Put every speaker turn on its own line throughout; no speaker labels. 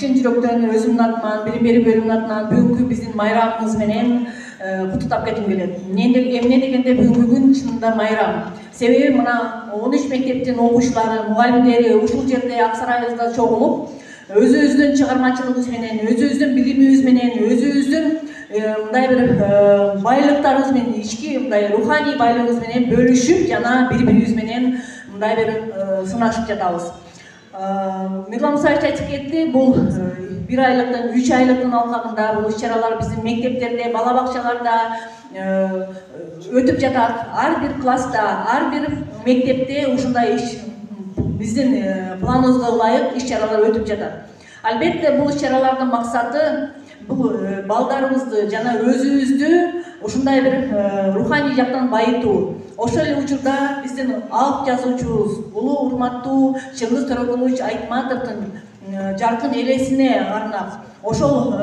чын жүрөктөн өзүмдүн атыман, билим берүү бөлүмүнүн атынан бүгүнкү биздин майрамыбыз менен куттуктап кетким келет. Эмне дегенде бүгүнкү күн чынында майрам. Себеби мына 13 мектептин окуучулары, мугалимдери ушул жерде Аксарайыбызда чогулуп, өзүбүздүн чыгармачылыгыбыз менен, өзүбүздүн билимибиз менен, өзүбүздүн мындай бир байлыктарыбыз менен, ички мындай руханий байлыгыбыз менен бөлүшүп, жана бири-бирибиз менен мындай бир сынашып жатабыз. Мирлан Мусаевич айтып кетти, бул 1 айлыктын, 3 айлыктын алкагында бул иш-чаралар биздин мектептерде, бала бакчаларда өтүп жатат. Ар бир класста, ар бир мектепте ушундай биздин планыбызга ылайык иш-чаралар өтүп жатат. Албетте бул иш-чаралардын максаты бул балдарыбызды жана өзүбүздү ушундай бир руханий жактан байытуу. Ошол эле учурда биздин алып жазуучубуз, улуу урматтуу Чыңгыз Төрөкулович Айтматовдун жаркын элесине арнап, ошол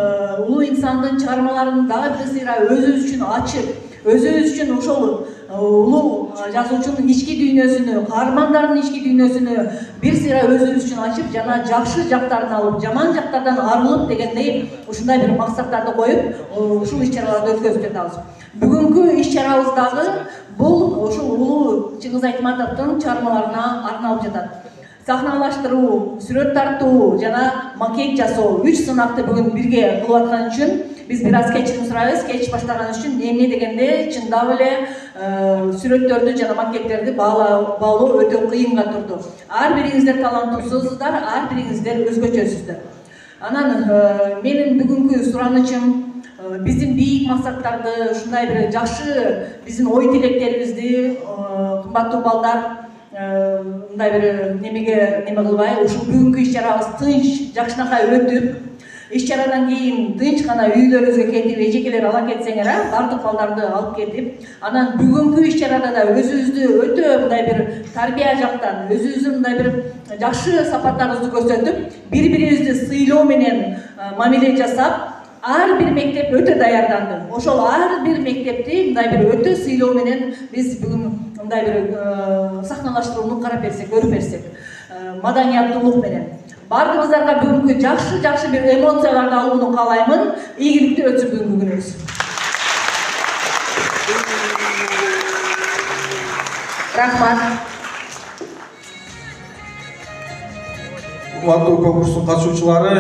улуу инсандын чыгармаларын дагы бир сыйра өзүбүз үчүн ачып, өзүбүз үчүн ошол улуу жазуучунун ички дүйнөсүнө, каармандардын ички дүйнөсүнө бир сыйра өзүбүз үчүн ачып, жана жакшы жактарын алып, жаман жактардан арылып дегендей ушундай бир максаттарды коюп, ушул иш-чараларды өткөзүп жатабыз. Бүгүнкү иш-чарабыз дагы бул ошол улуу Чыңгыз Айтматовдун чыгармаларына арналып жатат. Сахналаштыруу, сүрөт тартуу жана макет жасоо 3 сынакты бүгүн бирге кылып аткан үчүн биз бир аз кечирим сурайбыз. Кеч баштаган үчүн эмне дегенде чындап эле сүрөттөрдү жана макеттерди баалоо өтө кыйынга турду. Ар бириңиздер таланттуусуздар, ар бириңиздер өзгөчөсүздөр. Анан менин бүгүнкү суранычым биздин бийик максаттарды, ушундай бир жакшы биздин ой тилектерибизди кымбаттуу балдар мындай бир неме кылбай, ушул бүгүнкү иш-чарабыз тынч, жакшынакай өтүп, иш-чарадан кийин тынч гана үйлөрүңүзгө кетип, эжекелер ала кетсеңер, бардык балдарды алып кетип, анан бүгүнкү иш-чарада да өзүбүздү өтө мындай бир тарбия жактан, өзүбүздүн мындай бир жакшы сапаттарыбызды көрсөтүп, бири-бирибизди сыйлоо менен мамиле жасап, ар бир мектеп өтө даярданды. Ошол ар бир мектепти мындай бир өтө сыйлоо менен биз бүгүн мындай бир сахналаштырууну карап берсек, көрүп берсек, маданияттуулук менен. Бардыгыңыздарга бүгүнкү жакшы бир эмоцияларды алууну каалаймын. Ийгиликтүү өтсүн бүгүнкү күнүңүз. Рахмат.
Кубаттуу конкурстун катышуучулары,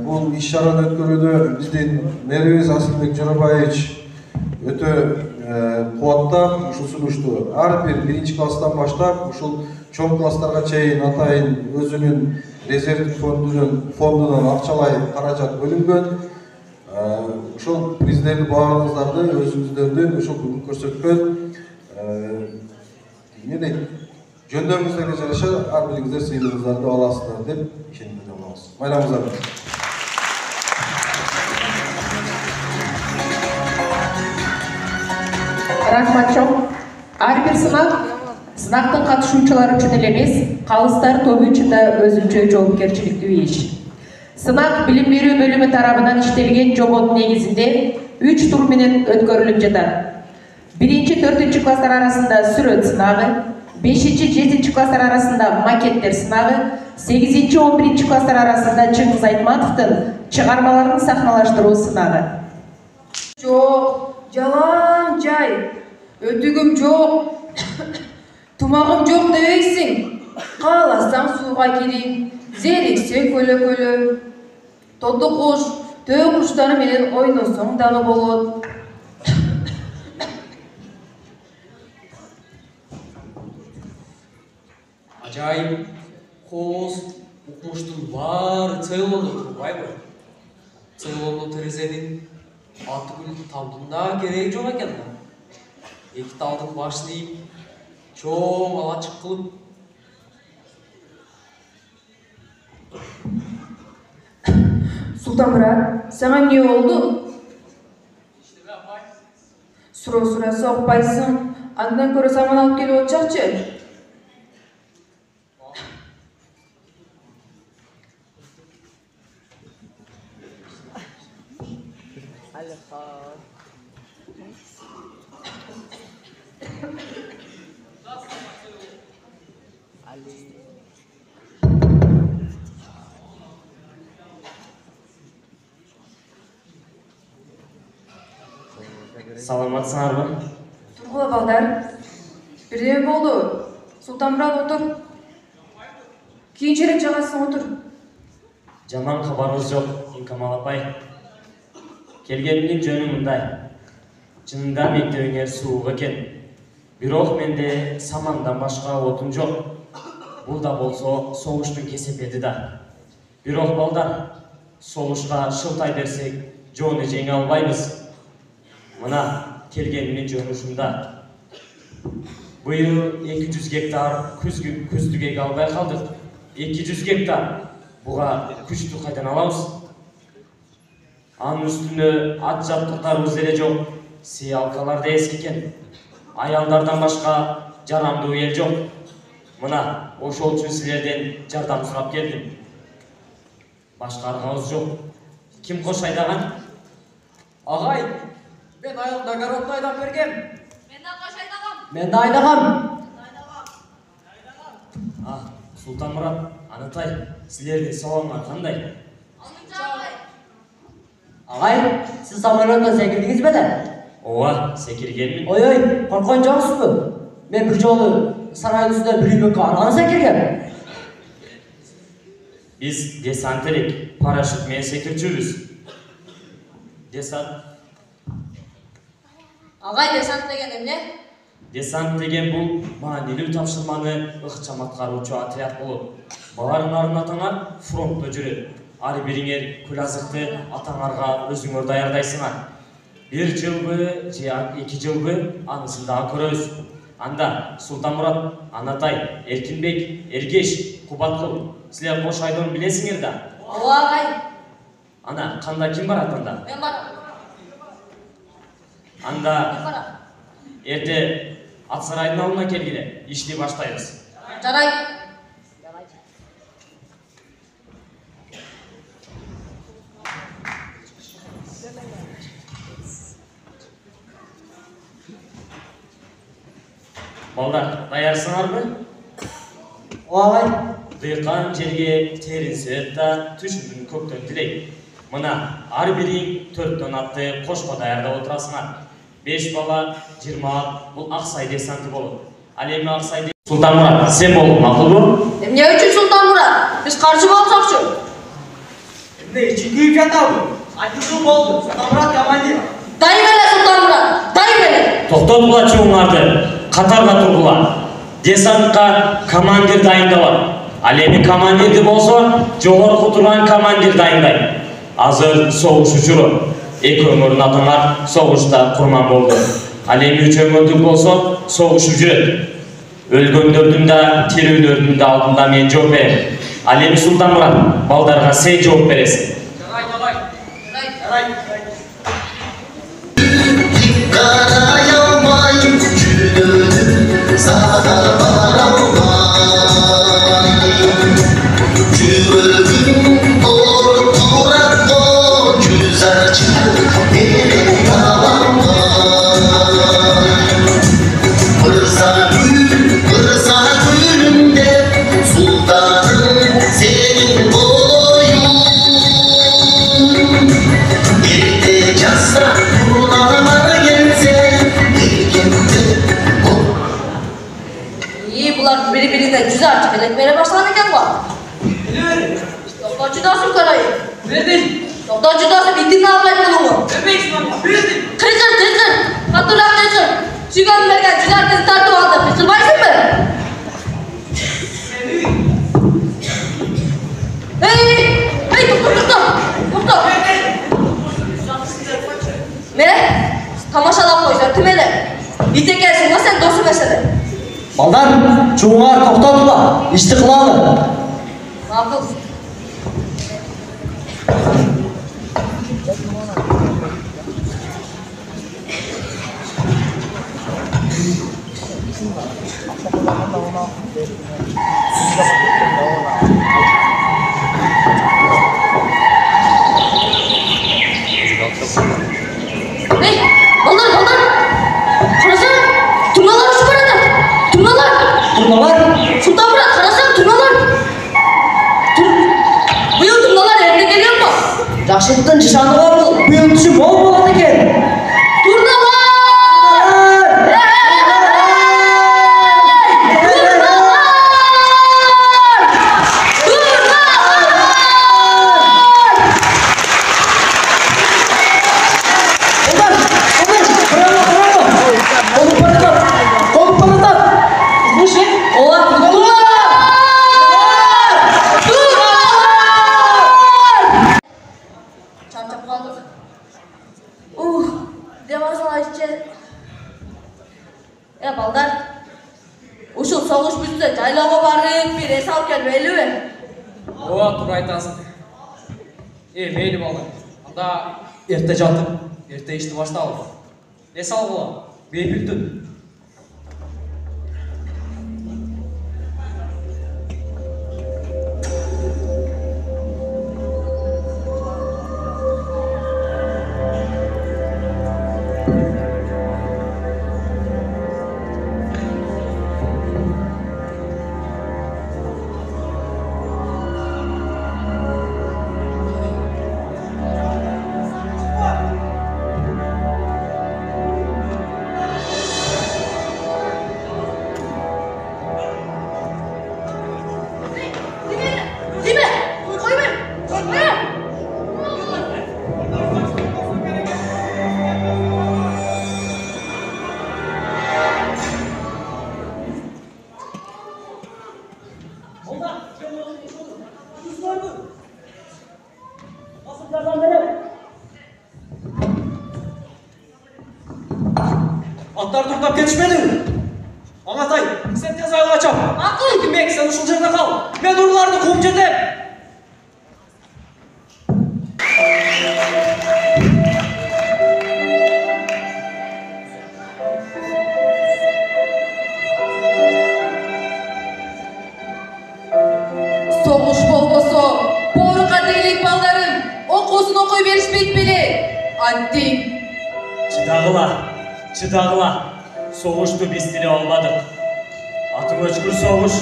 бул иш-чараны өткөрүүдө биздин мэрибиз Асылбек Жорабаевич өтө кубаттап ушул сунушту. Ар бир 1-класстан баштап ушул чоң класстарга чейин атайын өзүнүн резервдик фондунан акчалай каражат бөлүнгөн. Ушул приздерди баарыңыздарды өзүңүздөрдүн ушул бүгүн көрсөткөн жөндөмүңүздөргө жараша ар бириңиздер сыйлыгыңыздарды аласыздар деп ишенип жатабыз. Майрамыңыздар менен.
Рахмат чоң. Ар бир сынактын катышуучулары үчүн эле эмес, калыстар тобу үчүн да өзүнчө жоопкерчиликтүү иш. Сынак билим берүү бөлүмү тарабынан иштелген жобонун негизинде 3 тур менен өткөрүлүп жатат. 1-4 класстар арасында сүрөт сынагы, 5-7 класстар арасында макеттер сынагы, 8-11 класстар арасында Чыңгыз Айтматовдун чыгармаларын сахналаштыруу сынагы.
Жок, жалаң жай. Өтүгүм жок. Тумагым жок дебейсиң. Кааласаң сууга кирейин, зериксең көлө-көлө. Тодду куш, төө куштары менен ойносоң дагы болот.
Ажайып, кооз, укмуштун баары цейлонду турбайбы? Цейлонду терезенин атыгүл талдында кереги жок экен да. Эки талдын башын ийип, чоң алачык кылып.
Султан брат, сага эмне болду?
Иштебей апай.
Сураса укпайсың. Андан көрө саман алып келип отчакчы.
Саламатсыңарбы?
Тургула балдар. Бирдеме болду? Султанмурат отур. Кийинчерээк жагасың отур.
Жаман кабарыбыз жок, Инкамал апай. Келгениmin жөнү мындай. Чынында мектебиңер суук экен. Бирок менде самандан башка отун жок. Бул да болсо согуштун кесепети да. Бирок балдар, согушка шылтай берсек, жоону жеңе албайбыз. Мына келгениmin жөнү ушунда. Быйыл 200 гектар күздүк эге албай калдык. 200 гектар. Буга күчтү кайдан алабыз? Анын үстүнө ат жабдыктарыбыз деле жок. Сыялкалар да эски экен. Аялдардан башка жарамдуу эл жок. Мына ошол үчүн силерден жардам сурап келдим. Башка аргабыз жок. Ким кош айдаган?
Агай, мен айылда огородду айдап бергем.
Мен да айдагам.
Султанмурат, Анатай, силердин саламыңар кандай?
Агай, сиз самолеттон секирдиңиз беле?
Ооба, секиргенмин.
Ой, корккон жоксузбу? Мен бир жолу сарайдын үстүнөн бүлүмөккө арган секиргем.
Биз десант элек, парашют менен секирчүбүз. Десант.
Агай, десант деген эмне?
Десант деген бул маанилүү тапшырманы ыкчам аткаруучу отряд болот. Баарыңардын атаңар фронтто жүрөт. Ар бириңер күл азыкты атаңарга өзүңөр даярдайсыңар. 1 жылбы же 2 жылбы анысын дагы көрөбүз. Анда Султанмурат, Анатай, Эркинбек, Эргеш, Кубаткул, силер кош айдоону билесиңер да?
Ооба агай.
Ана канда ким барат анда?
Мен барам.
Анда
Мен барам.
эрте ат сарайдын алдына келгиле, ишти баштайбыз.
Жарай.
Балдар, даярсыңарбы?
Агай,
Дыйкан жерге терин сөөт да түшүмүн көктөн тилейт. Мына ар бириң 4 атты кошко даярдап отурасыңар. 5 бала 20 ат, бул Аксай десанты болот. Ал эми Аксай Султанмурат, сен бол, макулбу?
Эмне үчүн Султанмурат? Биз каршы болсокчу.
эмне ичи күйүп жатабы? Айтуучу болду, Султанмурат командир.
Дайым эле Султанмурат, дайым эле.
Токтотула чуңуңарды, катарга тургула. Десантка командир дайындалат. Ал эми командирди болсо, жогорку турган командир дайындайт. Азыр согуш учуру. Экөөңөрдүн атаңар согушта курман болду. Ал эми үчөөңөрдүн болсо согушуп жүрөт. Өлгөндөрдүн да, тирүүлөрдүн да алдында мен жооп берем. Ал эми Султанмурат, балдарга сен жооп бересиң.
Bular birbirine güzel artık elekmeye başladı ekan bu. Doktor cüdası karayı.
Bildim.
Doktor cüdası bittiğini almayın bunu.
Bilmeysin ama, bildim.
Kırkır. Hatırlar kırkır. Çıkan vergen cüdar kızı tartı aldı. Kırkırmaysın mı? Hey, doktor. Ne? Tamaşalap koysan tümele. Bite gelsin lan sen dostu mesele.
Balдар, чуңар токтотула, ишти кылалы.
Makul. Hey, ballar. Karasana, turnalar uçup barады. Turnalar. Султанмурат, карасаң турналар. Быйыл турналар эмне келген бу?
Жакшылыктын жышаны бар бул. Быйыл түшү мол болот экен.
Турналар! soğuş bitse jaylağa barıp bir es alып kelmeyli.
Ооба, туура айтасың. Мейли балдар. Анда эрте жатып, эрте ишти башталып. Эс алгыла. Бейпилтүн. Аттар тоқтап кетішмеді. Аңатай, сен тез айла чап.
Мақұл.
Демек, сен ушул жерде кал. Мен ұрыларды қуып жетем.
Soğuş bolboso, boru katelik baldarım, okosunu okoy berişpeyt bile. Antim.
Çıdağıla. Soğuştu biz dile olmadık. Atım öçkür soğuş.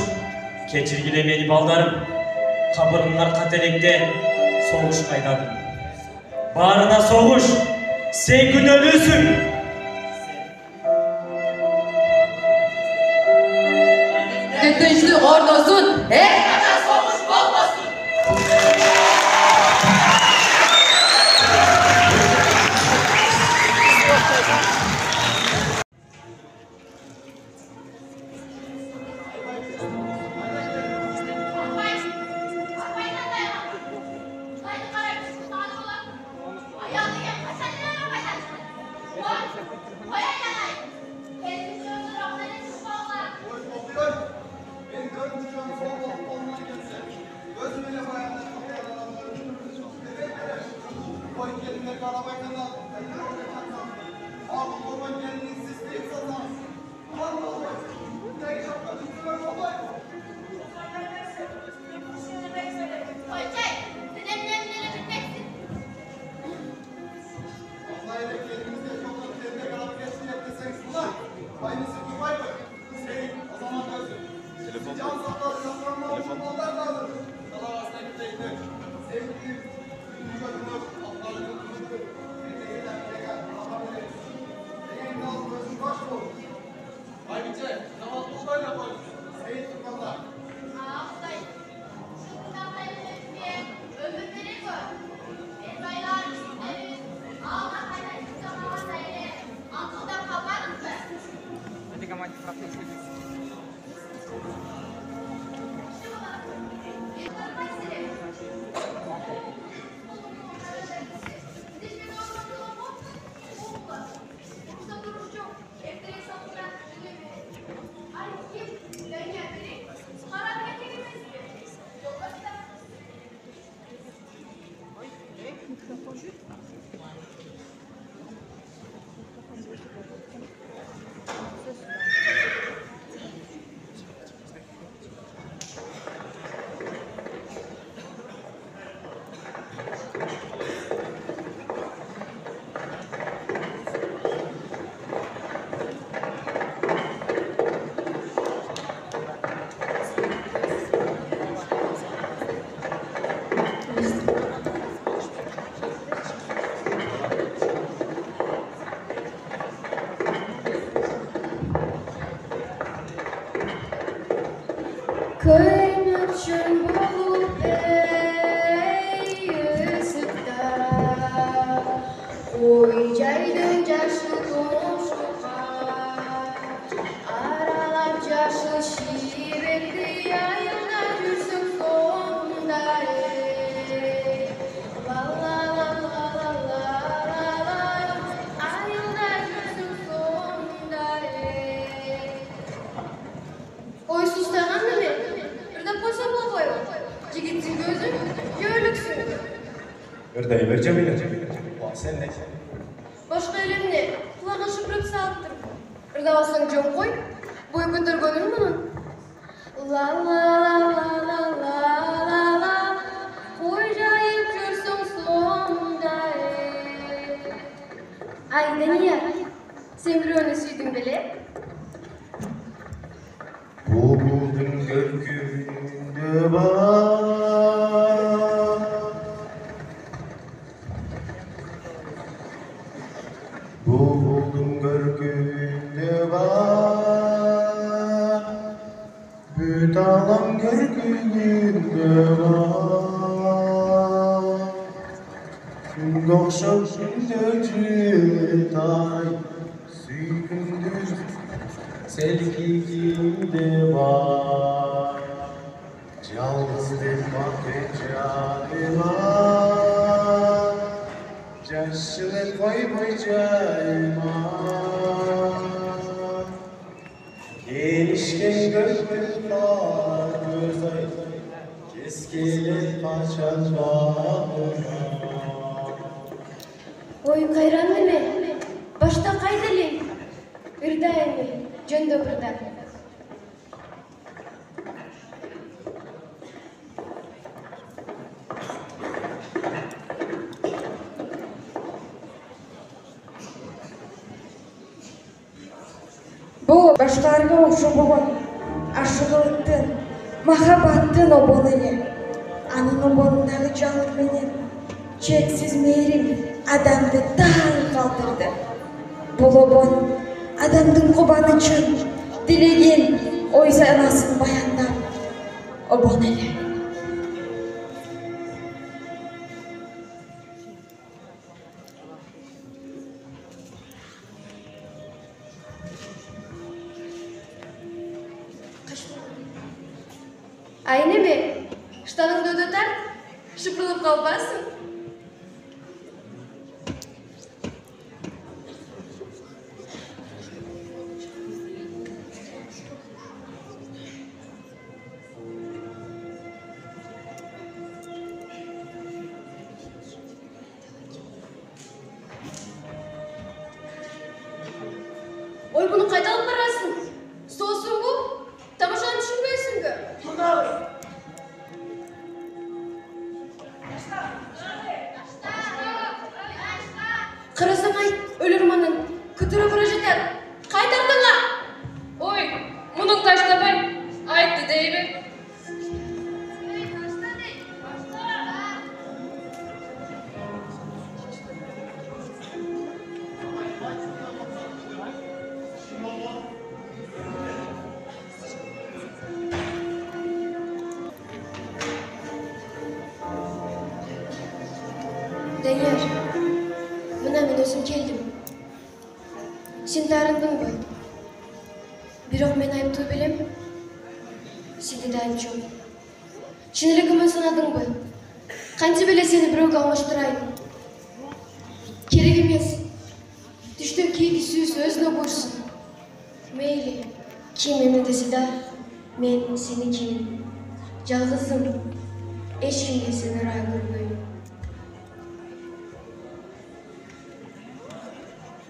Keçirgile meni baldarım. Kabırınlar katelekte soğuş kaydadım. Bağrına soğuş. Sen gün ölüsün.
Tütünçlü ordozun, he?
Köyümün bulup ey ısıkta Oycaydın caşı komşuğa Aralap caşı şiirdi yayına dürsün sonunda ey La la la la la la la la Ayına dürsün sonunda ey Oy Жигитсин көзүң, жөөлүксүң.
Ырдай бер Жамиля. Sen ne?
Башка элемне кулагын шыпырып салыптыр. Ырдабасаң жөн кой, бой көтөргөнүм мунун. Ла ла ла ла ла ла ла ла, кой жайып жүрсөң сонда. Ай, Дания, сен бирөөнү сүйдүң беле?
Buldum gökyüzünde var. Buldum gökyüzünde var. Bütalan gökyüzünde var. Gün akşam gündüz ay gündüz sevgimde var. Yalnızlık bakacağıma yaşını koymayacağıma gelişken gözüm var gözay keskeyle kaçan var.
Ой, кайран неме? Башта кайда элең? Ырда эми, жөндө ырда.
Бул башкаларга окшобогон ашыгылыктын, махабаттын обон эле. Анын обонундагы жалын менен чексиз мээрим адамды таң калтырды. Бул обон адамдын кубанычын, тилегин, ой санасын баяндап обон эле.
Ай неме? Штаныңды өтөтөр, шыпырылып калбасын. Ой, буну кайда алып барасың? Соосуңбу? Тамашаны түшүнбөйсүңбү? Мынабы. Карасаң ай, өлөрманын күтүрө бара жатат. Кайтардыңа?
Ой, мунуң таштабай, айтты дейби.
Данияр, мына мен өзүм келдим. Сен таарындыңбы? Бирок мен айыптуу белем. Сенде да айып жок. Чын эле күмөн санадыңбы? Кантип эле сени бирөөгө алмаштырайын? Керек эмес. Түштөн кийинки сүүс өзүнө буйрсун. Мейли, ким эмне десе да, мен сеникимин. Жалгызым. Эч кимге сени ырайы көрбөйм.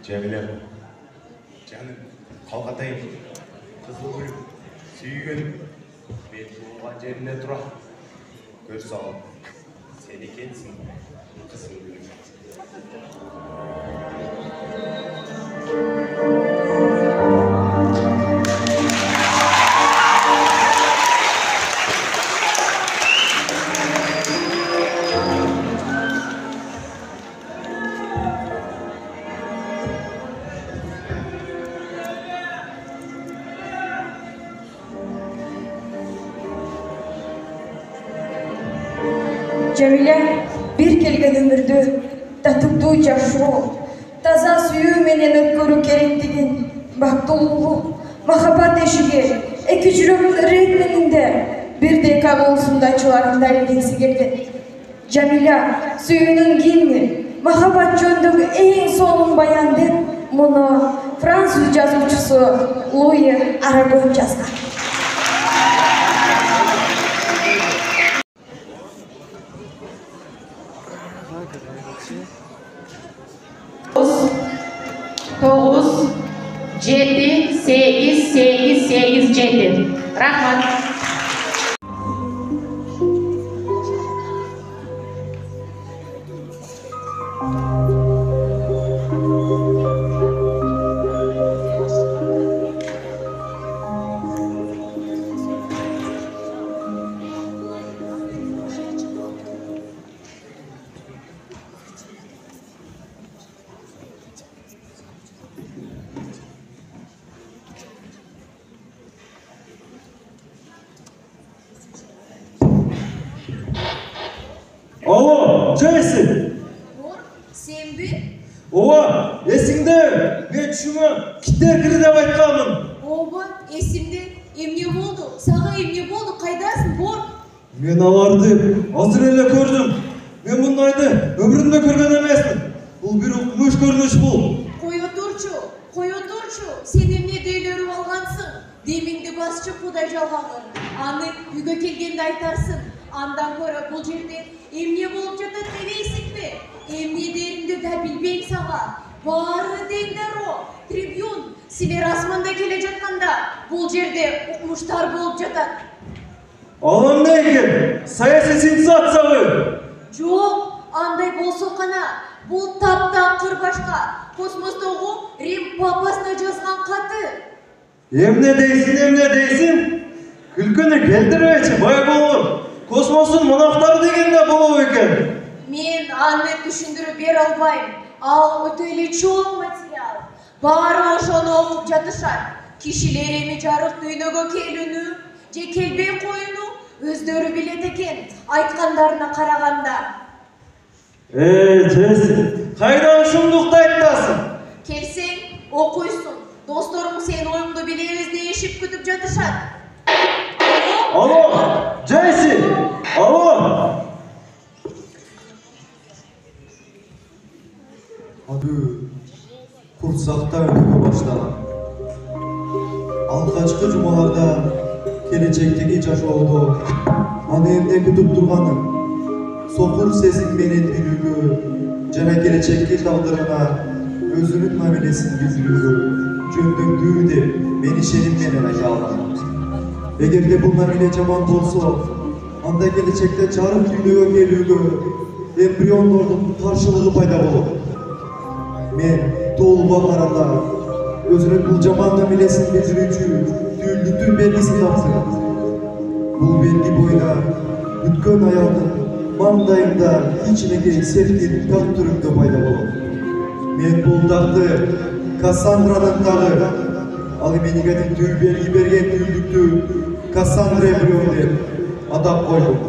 Cemile, canım, kalkatayım. Kızıl gülüm, süygünüm. Ben tuğulgan yerine dura. Gör sağ ol. Sen ikensin, kızıl gülüm.
Cemile bir kelgen ömürdü татыктуу жашоо, таза сүйүү менен өткөрүү керектигин, бактылуулук, махаббат эшиги эки жүрөктүн ритминде бирдей кагылуусунда ачууларында илгиси келген. Жамиля сүйүүнүн гимни, махаббат жөнүндөгү эң сонун баян деп муну француз жазуучусу Луи Арагон жазган.
Alo, Jesse.
Sen bir?
Ova, esingde. Men şuna kitler kiri dep aytkanmın.
Oba, esimde. Emne boldu? Sağa emne boldu? Kaydasın, bor?
Men alardı azır ele gördüm. Men bundaydı ömrümde görgen emasmın. Bul bir okumuş görünüş bul.
Koy oturçu. Sen emne deylörüp algansın. Demingde basçı kuday жалганыр. Аны үйгө келгенде айтарсың. Андан көрө бул жерде эмне болуп жатат дебейсиңби? Эмне деринди да билбейм сага. Баары деңдер о. Трибюн, силер асманда келе жатканда бул жерде укмуштар болуп жатат.
Ал эмне экен? Саясий сенсациябы?
Жок, андай болсо кана. Бул таптакыр башка. Космостогу Рим папасына жазган каты.
Emne deysin? Külkünü keldirmeci bay bolur. Kosmosun monaqtары деген de bolou eken.
Мен аны түшүндүрүп бере албайм. Ал өтө эле чоң материал. Баары ошону окуп жатышат. Кишилер эми жарык дүйнөгө келүүнү же келбей коюуну өздөрү билет экен, айткандарына караганда.
Жеси, кайдан ушундукты айтасың?
Келсең, окуйсуң. Досторуң сен оюңду билебиз дейишип күтүп жатышат.
Alo, Jesse! Alo!
Ады курсакта өнүгө баштаган. Алгачкы жумаларда келечектеги жашоодо аны эмне күтүп турганын, сокур сезим менен билүүгө жана келечекки тагдырына өзүнүн мамилесин билдирүүгө жөндөмдүү деп мен ишеним менен айта алам. Эгерде бул мамиле жаман болсо, анда келечекте жарык дүйнөгө келүүгө эмбриондордун каршылыгы пайда болот. Мен тоолгон арада өзүнүн бул жаман мамилесин билдирүүчү түйүлдүктүн белгисин таптым. Бул белги боюна бүткөн аялдын маңдайында кичинекей серпил так түрүндө пайда болот. Мен бул такты Кассандранын тагы, ал эмнеге түү белги берген түйүлдүктү Кассандра эмбрион деп атап койдум.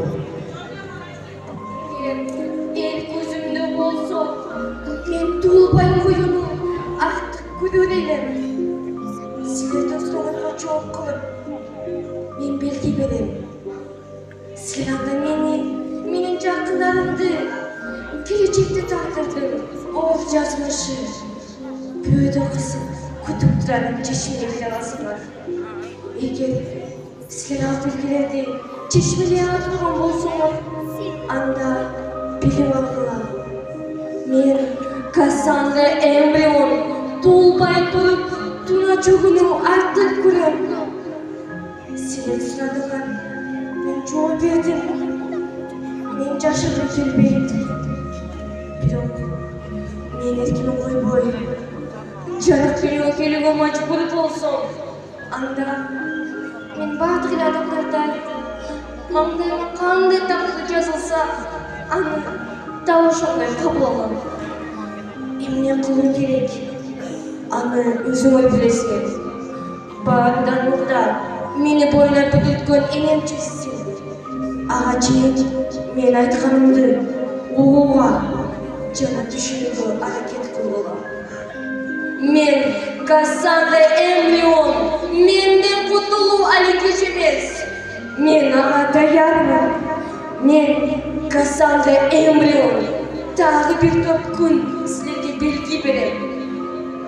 El көзүмдө болсо, мен туулбай коюуну артык күтүп элем. Силердин суроолорго жооп кылып, мен белги берем. Силер анда менин жакындарымды, келечекте тагдырдын оор жазмышы, бөөдө кызып күтүп турарын чечмелей аласыңар. Эгер силер ал белгилерди чечмелей ала турган болсоңор, анда билип алгыла. Мен Кассандра эмбрион туулбай туруп туна чөгүүнү артык көрөм. Силер сурадыңар, мен жооп бердим. Мен жашагым келбейт. Бирок мен эркиме койбой, жарык дүйнөгө келүүгө мажбур болсом, анда мен баардык эле адамдардан маңдайыма кандай тактыр жазылса, аны дал ошондой кабыл алам. Эмне кылуу керек? Аны өзүңөр билесиңер. Баарынан мурда мени боюна бөгөткөн энемчисиң. Ага чейин мен айтканымды угууга жана түшүнүүгө аракет кылгыла. Мен Кассандра эмбрион, менден кутулуу али кеч эмес. Мен ага даярмын. Мен Кассандра эмбрион. Дагы бир топ күн силерге белги берем.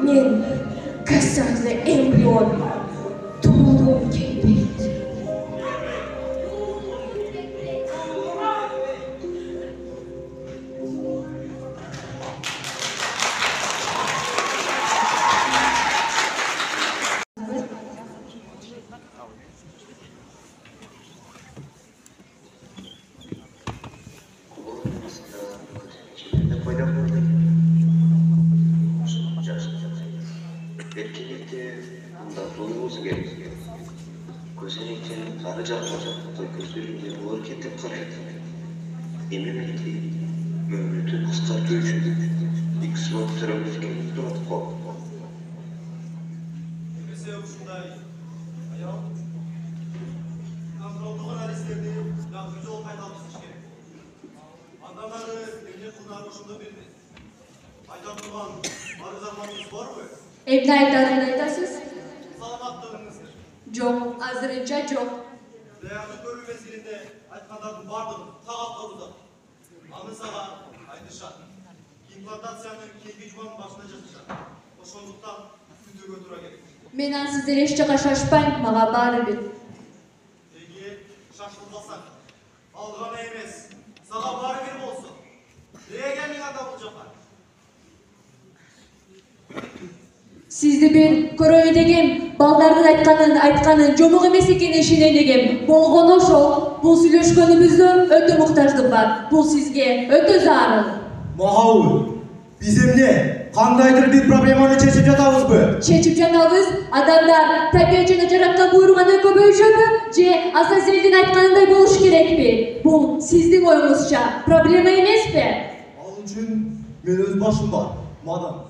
Мен Кассандра эмбрион. Туулгум келбейт.
Adam
ошондо берди. Айта турган арызанмаңыз барбы?
Эмне айтарын айтасыз?
Саламаттыгыңызды.
Жок, азырынча жок.
Даярдык көрүү мезгилинде айткандардын бардыгын кагат корузат. Аны сага айтышат. Имплантациянын кийинки жуманын башына жатышат. Ошондуктан күтүүгө туура келет.
Мен ансыз эле эч жака шашпайм, мага баары бир.
Эгер шашылбасаң, ал гана эмес, сага баары бир болсо. Неге келдиң анда бул жака?
Сизди мен көрөйүн дегем, балдардын айтканын жомок эмес экенин ишенейин дегем. Болгону ошол. Бул сүйлөшкөнүбүздө өтө муктаждык бар. Бул сизге өтө зарыл.
Махабы, биз эмне кандайдыр бир проблеманы чечип жатабызбы?
Чечип жатабыз. Адамдар табият жана жараткан буйруганы көбөйүшөбү же Азазелдин айтканындай болуш керекпи? Бул сиздин оюңузча проблема эмеспи?
Ал үчүн мен өз башым бар, мадам.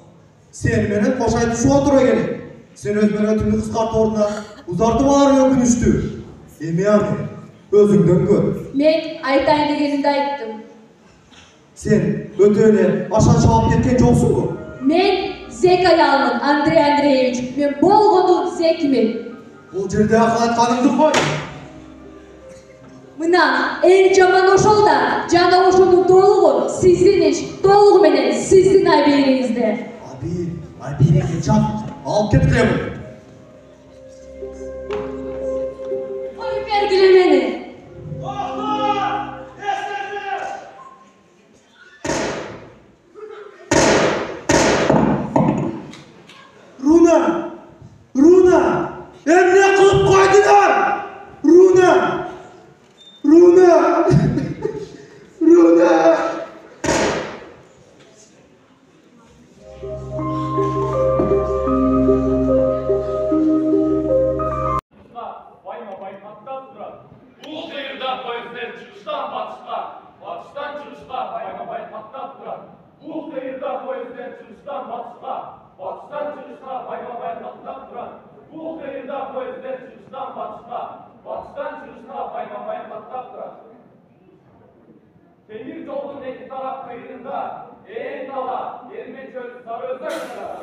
Сен менен кош айтышууга туура келет. Сен өз мөөнөтүңдү кыскартуу ордуна узартып аларың өкүнүчтүү. Эми аны өзүңдөн көр.
Мен айтайын дегенимди айттым.
Сен өтө эле ашан чабып кеткен жоксуңбу?
Мен зек аялмын, Андрей Андреевич. Мен болгону зекмин.
Бул жерде акыл айтканыңды кой.
Мына эң жаман ошол да, жана ошонун толугу сиздин иш, толугу менен сиздин абийиңизде.
Абийиңди чап, алып кеткиле.
Коюп бергиле мени.
Руна! Эмне кылып койдуңар? Руна!
Bayma-bay patlap duran. Bu seyirde polisler çıkıştan batışta, batıştan çıkışta bayma-bay patlap duran. Bu seyirde polisler çıkıştan batışta, batıştan çıkışta bayma-bay patlap duran. Bu seyirde polisler çıkıştan batışta, batıştan çıkışta bayma-bay patlap duran. Demir yolun iki taraf kıyında, dala, yerime çöl, sarı özel taraf.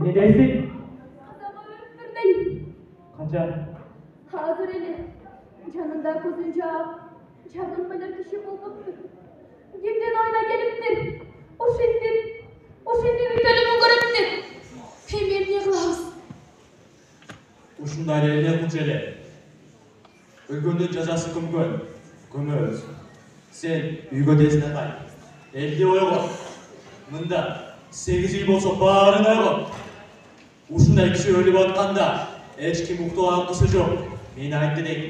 Ne dersin? Kaçar.
Hazır eli. Canından kozunca canım bilir kişi bulmuştur. Kimden oyuna geliptir. O şimdi bir bölümü görüptür. Hemen yığılağız.
Ушундай эле кылчу эле. Өлгөндүн жазасы көмгөн. Көмөбүз. Сен үйгө тезине кайт. Элди ойгон. Мында 8 үй болсо баарын ойгон. Ушундай киши өлүп атканда эч ким уктоо акысы жок. Мен айтты дейм.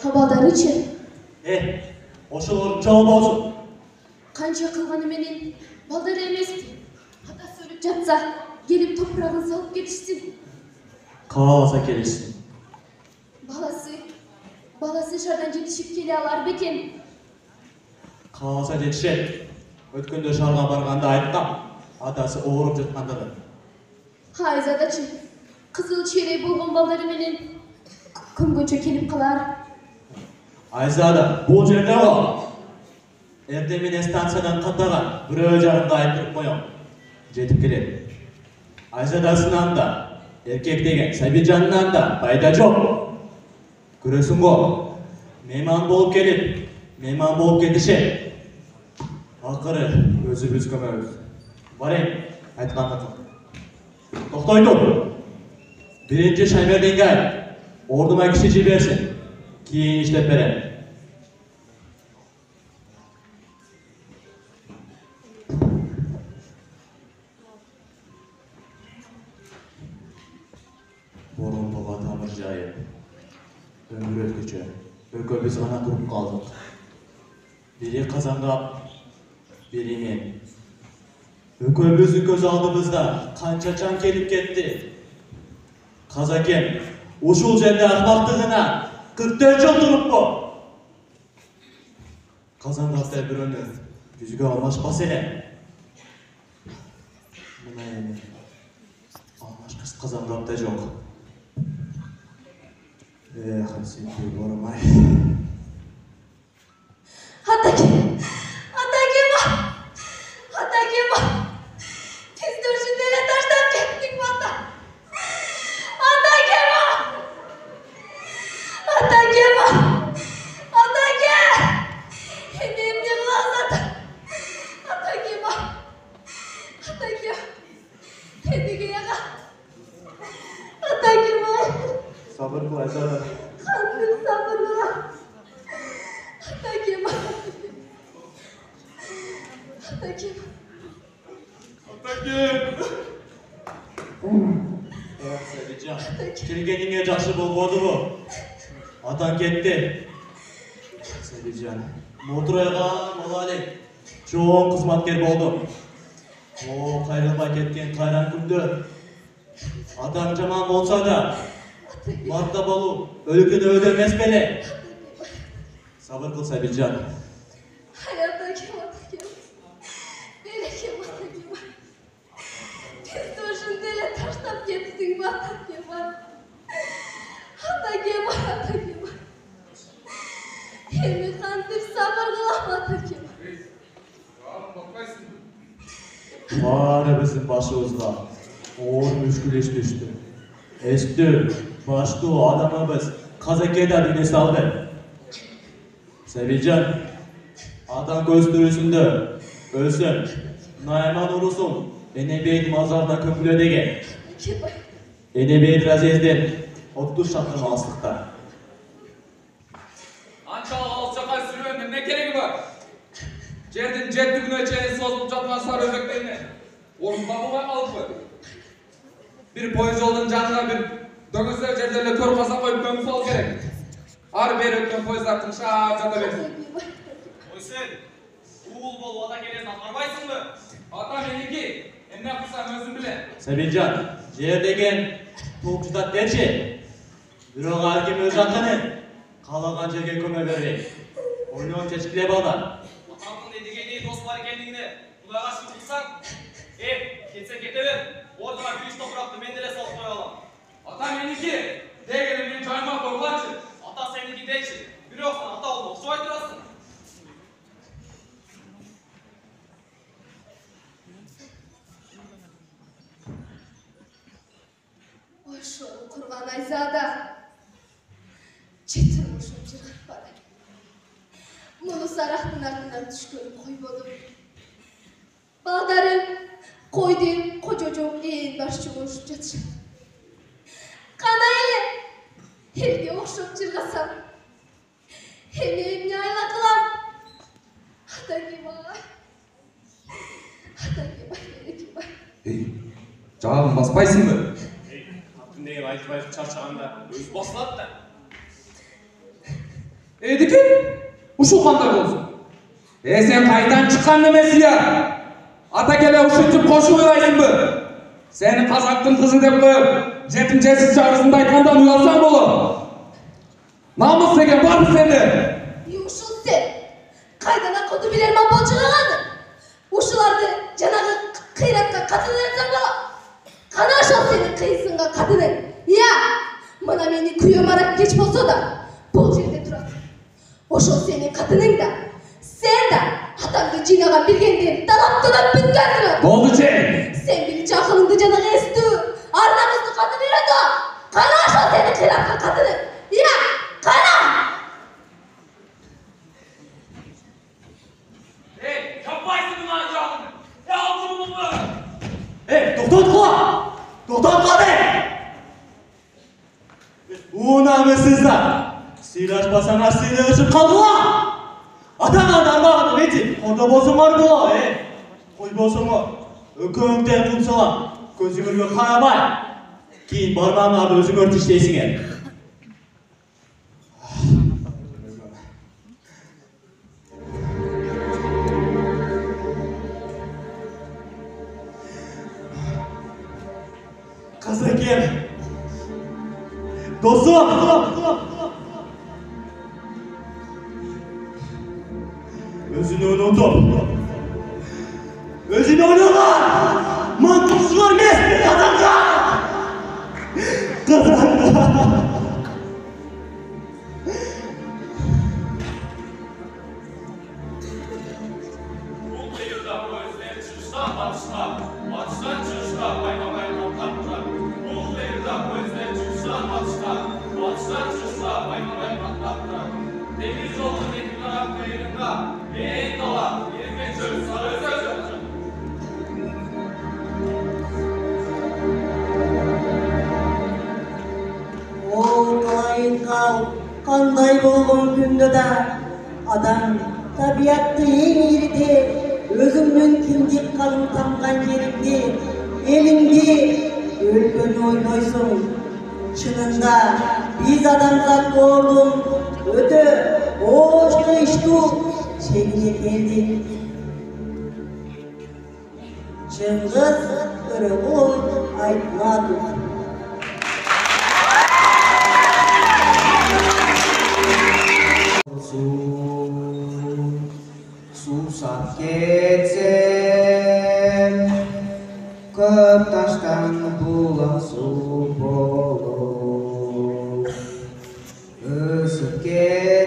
Хабардарычы?
Ошолор жол болсун.
Канча кылганы менен балдар эмеспи. Атасы өлүп жатса, келип топурагын салып кетишсин.
Кааласа келишсин.
Баласы шаардан жетишип келе алар бекен.
Кааласа жетишет. Өткөндө шаарга барганда айткам. Атасы ооруп жаткандыгын.
Айзадачы, кызыл чейрек болгон балдары менен көмгөнчө келип калар.
Айзада, бул жерде кал. Эрде менен станциядан каттаган бирөө жарымда айтып коем. Жетип келет. Айзадасынан да, эркек деген Сабиржанынан да пайда жок. Көрөсүң го, мейман болуп келип, мейман болуп кетишет. Акыры өзүбүз көмөбүз. Барайын, айтканды кыл. Токтой тур. Биринчи Шаймердинге айт. Ордума киши жиберсин. Кийин иштеп берем. Борон бабада bir jayı. Ömür ötküçü. Ökö biz gana turup kaldık. Biri Kazangap, biri men. Ököbüzün göz aldığımızda kança çan kelip ketti. Kazakem, uşul jende ahmaktığına 44 yıl durup bu. Kazangap'ta bir önü yüzüge almaşpas ele. Buna yani almaşpas Kazangap'ta yok. Hasiki borumay.
Атакем! Biz döşündele taştan kettik vatan. Атакем! Enem ne lazat? Атакем! Edige yaga. Атакем!
Sabır kıl Ayzada.
Kandım sabır kıla. Атакем!
Sevican, kirgenine жақсы болбоду bu. Atan ketти. Sevican, Moturayga molali. Çoğun kızmatker boldu. O kayrılmay ketken kayran күндө. Atan jaman bolsa da, Marta bolu, ölükünü öldürmez bele. Sabır kıl Sevican.
Atakem! Berekem Atakem! Biz döşündele taştan kettik vatan. Atakem! Emi kandır sabır kılam Atakem!
Bari bizim başımızda ağır müşküleş düştü. Eski, başta adamımız Kazakeda beni saldı. Sevican, adam gösterüsünde ölsün, Nayman urusun, Enebeyt mazarda köpülü dege. Enebeyt razezden, 30 şaklım aslıkta.
Ançalık alçakay sürüyenden ne gereği var? Жердің жетігіне чейін созылып жатқан сары өзектеріне орын табылмай қалыппы. Bir пойыз жолдың жанына bir дөңестер жерлерге төр қаса қойып көміп салу керек. Ары бері өткен пойыздар тыңшап жата берсін.
Ой сен, уыл болып ата келесін атқармайсың ба?
Ата менікі, emne қылсам өзім білем.
Сәбитжан, жер деген тоқ жұтат дерші. Бирок әркім өз ақыны қалаған жерге көме бермей. Ойнауын чешкілеп алған.
Атаңның едігеней дос бар екендігіне құдайға шүкір қылсаң, кетсе кете бер, ордыға бүйіш топырақты мен деле салып қоя алам.
Ата менікі, дегені мен жайма қойғаншы.
Ата сенікі дейші, бирок сен ата олып оқшып айтырасың.
Ой, шоу құрған Айзада. Жетірмішім жырғатпады. Мұны сарақтың артынан түшкенім қой болдым. Балдарын қойдың қожожоң ең басшы қошып жатыр. Қана елге оқшып жырғасам. Емне айла қылам. Атакебай.
Жағын баспайсың ба?
Атын деген айтып шаршағанда өз басылады да.
Едікі, ұшу қандай болсын? Сен қайдан шыққан немесі я? Ата келе ұшу түп қошу ойлайсың ба? Сені қазақтың қызы деп қойып, жетім жесіз жарысында айтқандан ұялсаң болу. Намыс деген бар мı сенде?
Ушул сен, қайдан ақылды білерман болчығағаны? Ушыларды жанағы қиратқа қатыны етсің бала. Қана ашал сенің қиысынға қатының. Я, мына мені күйе марат кеч болса да, бұл жерде тұрады. Ошол сенің қатының да, сен да, атаңды жинаған білгенден талаптанып бүткәсің.
Болды сен.
Сен білінші ақылыңды жанағы есту, арнамызды қатын үйреті. Қана ашал сенің қиратқа қатының. Я, қана!
Yapmayısın lan canım. Alçımı mı?
Тоқтат қыла! Тоқтат қыла де! Унамысыздар! Сыйлашпасаңар сыйлашып қалдыла! Атаңарды армағаны веті, қорда болсын бар бұла, қой болсын мұ? Өкөңден құлсалам, көзіңірге қарабай. Кейін бармағыңарды өзің өртіштейсіңе. Kızıkem. Dostum. Özünü unutup. Özünü unutup. Mantıksızlar mesleği kazanca. Kazanca.
Batıştan çıkışta bayramaya patlattılar. Bu devirde polisler çıkıştan batıştan çıkışta bayramaya patlattılar. Demir yolu Tekirdağ kıyırında en dola 20 çöl sarı söz olacak.
Ол кайынкал кандай болгон күндө да адам табиятты эң ириде өзүмдүн кимдик калың тамган жеримди элимди өлкөнү ойнойсуң. Чынында биз адамзат ордун өтө ооштуу чегине келдик. Чыңгыз Төрөкулов Айтматов.
Susap ketsem, köp taştan bulan su bolur. Ösüp ketsem,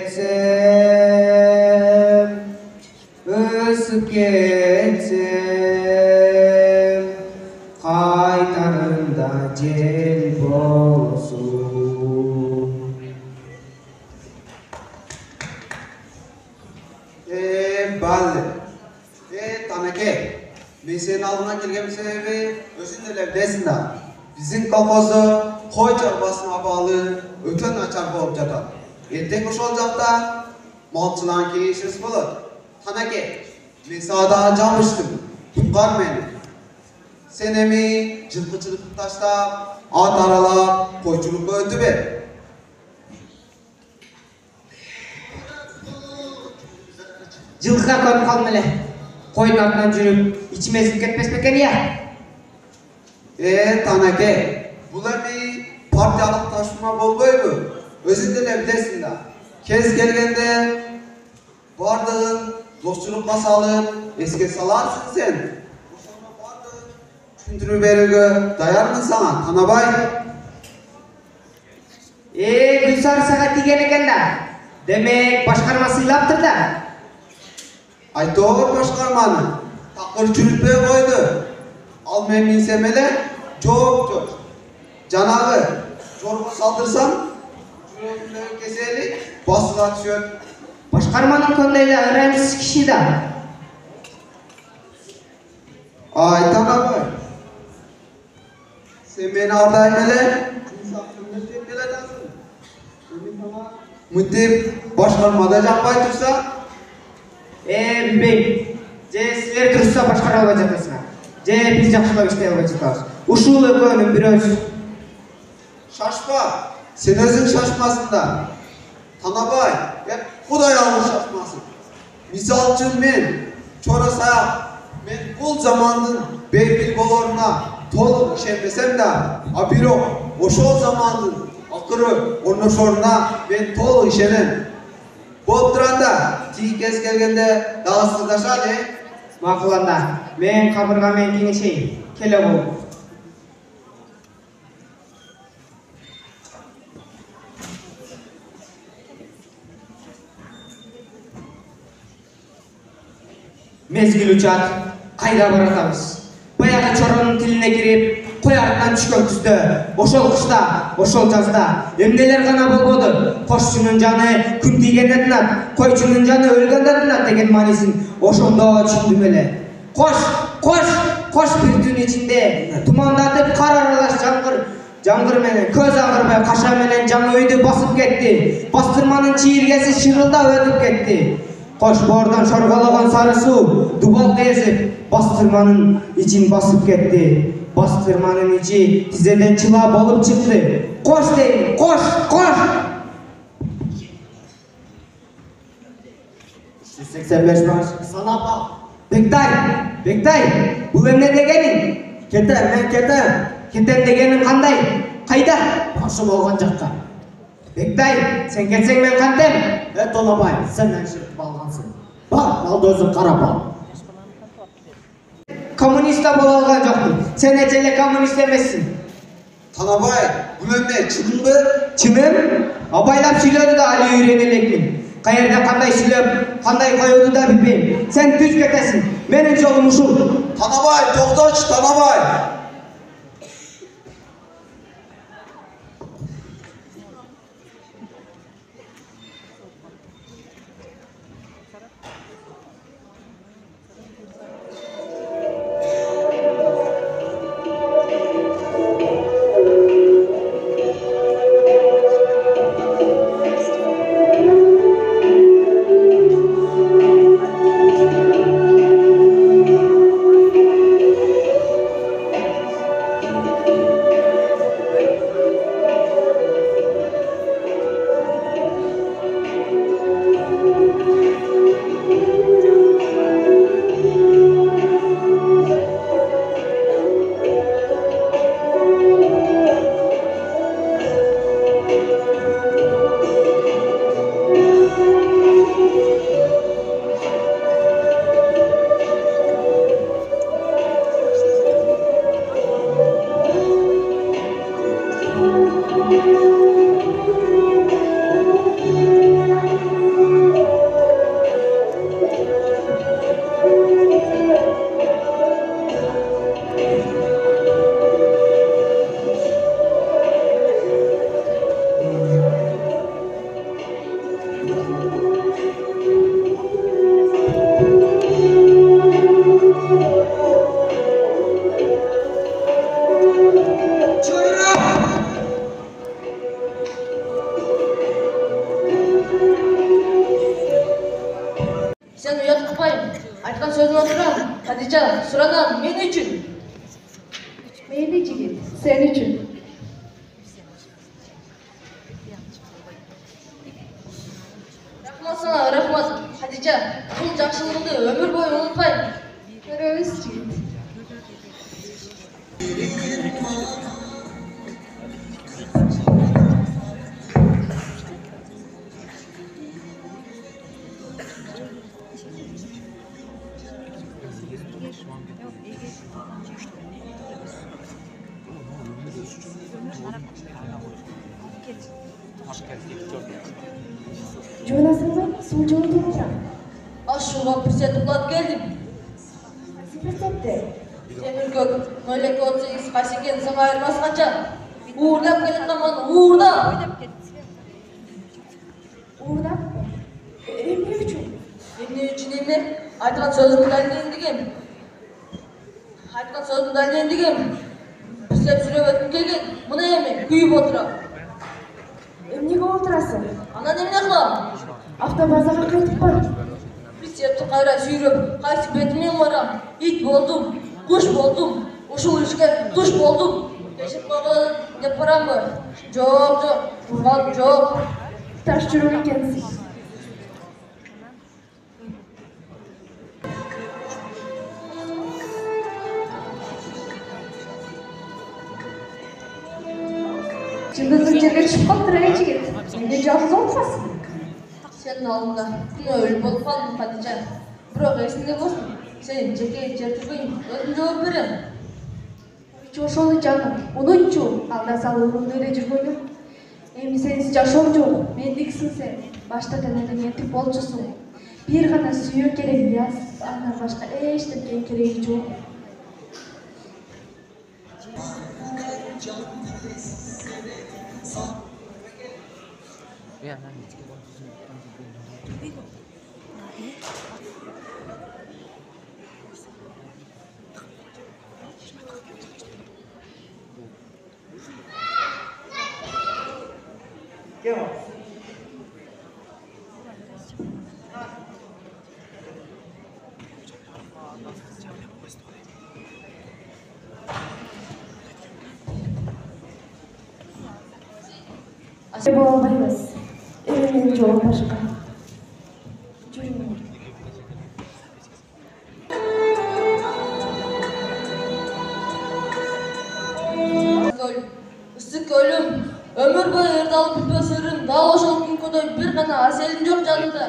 kaytarımda cel bolsun.
Balle. Tanake. Men senin aldığına gelgen sebebi özün dilev da. Bizim kolxozu koy çarpasına bağlı ötön açar bolup jatar. Ertek ошол жакта малчылан кейишиз болот. Tanake. Men sağda жабыштым. Tutkar meni. Sen emi жылкычылыкты таштап, at aralap, koyçulukka ötüp et.
Жылқыға көріп қалдым әлі. Қойдың артынан жүріп, içime ezip кетпес бекен ya?
Tanake, бұл әми партиялық ташыма болбойбу. Өзің деле білесің да. Кез келгенде бардығын достчулукка салып, еске саларсың сен. Түшүндүрүү берүүгө даярмын сага, Танабай.
Гүлсары сага тийген экен да. Демек, башкарма сыйлаптыр да.
Айтор башкарманы. Такыр жүрүтпөй койду. Ал мен минсем эле, жок. Жанагы жорго салдырсам, жүрөгүмдөгү кеселик басыла түшөт.
Башкарманын көндөйдө ырайымсыз киши да.
Ай, Танабай. Sen beni ardayım ele, müttip başkarmada jakpay tursa?
Bilbeyim. Je sizler tursa başkara alбай жатасыңар. Je biz жакшылап иштей албай жатабыз. Ушул экөөнүн бирөөсү.
Şaşma. Sen özün şaşmasın da. Tanabay, hep Kuday almış şaşmasın. Misal için men, çora sayak, men bul zamanın beybil boloruna толық işenmesem de, abiro, oşol zamanın akırı, ornoşoruna ben толық işenen. Bolup turanda, tiyi kez gelgende dağısızdaşa de.
Makılanda, men kabırgamen kengişeyim, kele bol. Mezgil uçat, kayda baratamiz. Баягы чоронун тилине кирип, кой артынан түшкөн күздө, ошол кышта, ошол жазда эмнелер гана болбоду. Кошчунун жаны күн тийгенде тынат, койчунун жаны өлгөндө тынат деген маанисин ошондо түшүндүм эле. Кош бир түн ичинде тумандатып кар аралаш жаңгыр менен көз агырбай каша менен жаңы өйдү басып кетти. Бастырманын чийиргеси шырылдап өтүп кетти. Кош боордон шоргологон сары суу дубалды эзип, бастырманын ичин басып кетти. Бастырманын ичи тизеден чыла болуп чыкты. Кош дейм, кош!
185 baş. Sanap al.
Bekтай, бул эмне дегениң?
Кетем, мен кетем.
Кетем дегенің қандай? Қайда?
Башы болған жаққа.
Бектай, сен кетсең мен қантем?
Тонабай, сен әншіріп алғансың. Бар, алды өзің қарап ал.
Коммуниста бола алған жоқпын. Сен әжеле коммунист емессің.
Танабай, бұл әмне чының бі?
Чының? Абайлап сөйледі да али үйренелекмін. Қайырда қандай сөйлеп, қандай қойуды да білмеймін. Сен түз кетесің. Менің жолым ұшыл.
Танабай, тоқташы, Танабай!
Sen uyatmayın. Айтқан сөзін отырам. Хадижа, сұранам, мен үшін.
Мейлі жігіт, сен үшін.
Рахмат сана, рахмат. Хадижа, бұл жақсылығыңды өмір бойы ұмытпаймын.
Көрөбүз жігіт.
Жуынасың ба? Сол жолы тұрмын.
Ашуға пірсетіп құлап келдім.
Сипірсетті.
Теміркөк, мөлек 38 қасекен сыңа айырмасқанша. Уырдап келетін аман, уырдап.
Уырдап? Емне үшін?
Емне үшін еме? Айтқан сөзімді дәлдендігім. Айтқан сөзімді дәлдендігім. Пірсеп жүріп өтіп келген, мұны еме, күйіп отырам.
Емнеге отырасың?
Ана неме қылам?
Автобазаға қайтып бар.
Прицепті қайра сүйреп, қайсы бетімен барам. Ит болдым, құш болдым, ұшыл ішке тұш болдым. Кешіп қалды деп барам ба? Жоқ, жоқ, тұрған жоқ.
Таш жүріп екенсің.
Жұлдыздың жерге түсіп қалып тұрайын жігіт. Менде жалғыз отырасың.
Сенің алдында күн өлі болып қалдым, Хадижа. Бірақ есіңде болсын, сен жеке жер түрбейін, өзім жауап берем.
Жошоны жаным, унутчу, алда салып эле жүргөнүм. Эми сенсиз жашоо жок, мендиксиң сен. Баштардан эле ментип болчусуң. Бир гана сүйүү керек, яз, андан башка эчтеке кереги жок.
Бола албайбыз. Менин жолум башка. Жүрүңөр.
ысык өлүм, өмүр бою ырдалып бүтпөс ырым, дал ошол күнкөдөй бир гана аселим жок жанында.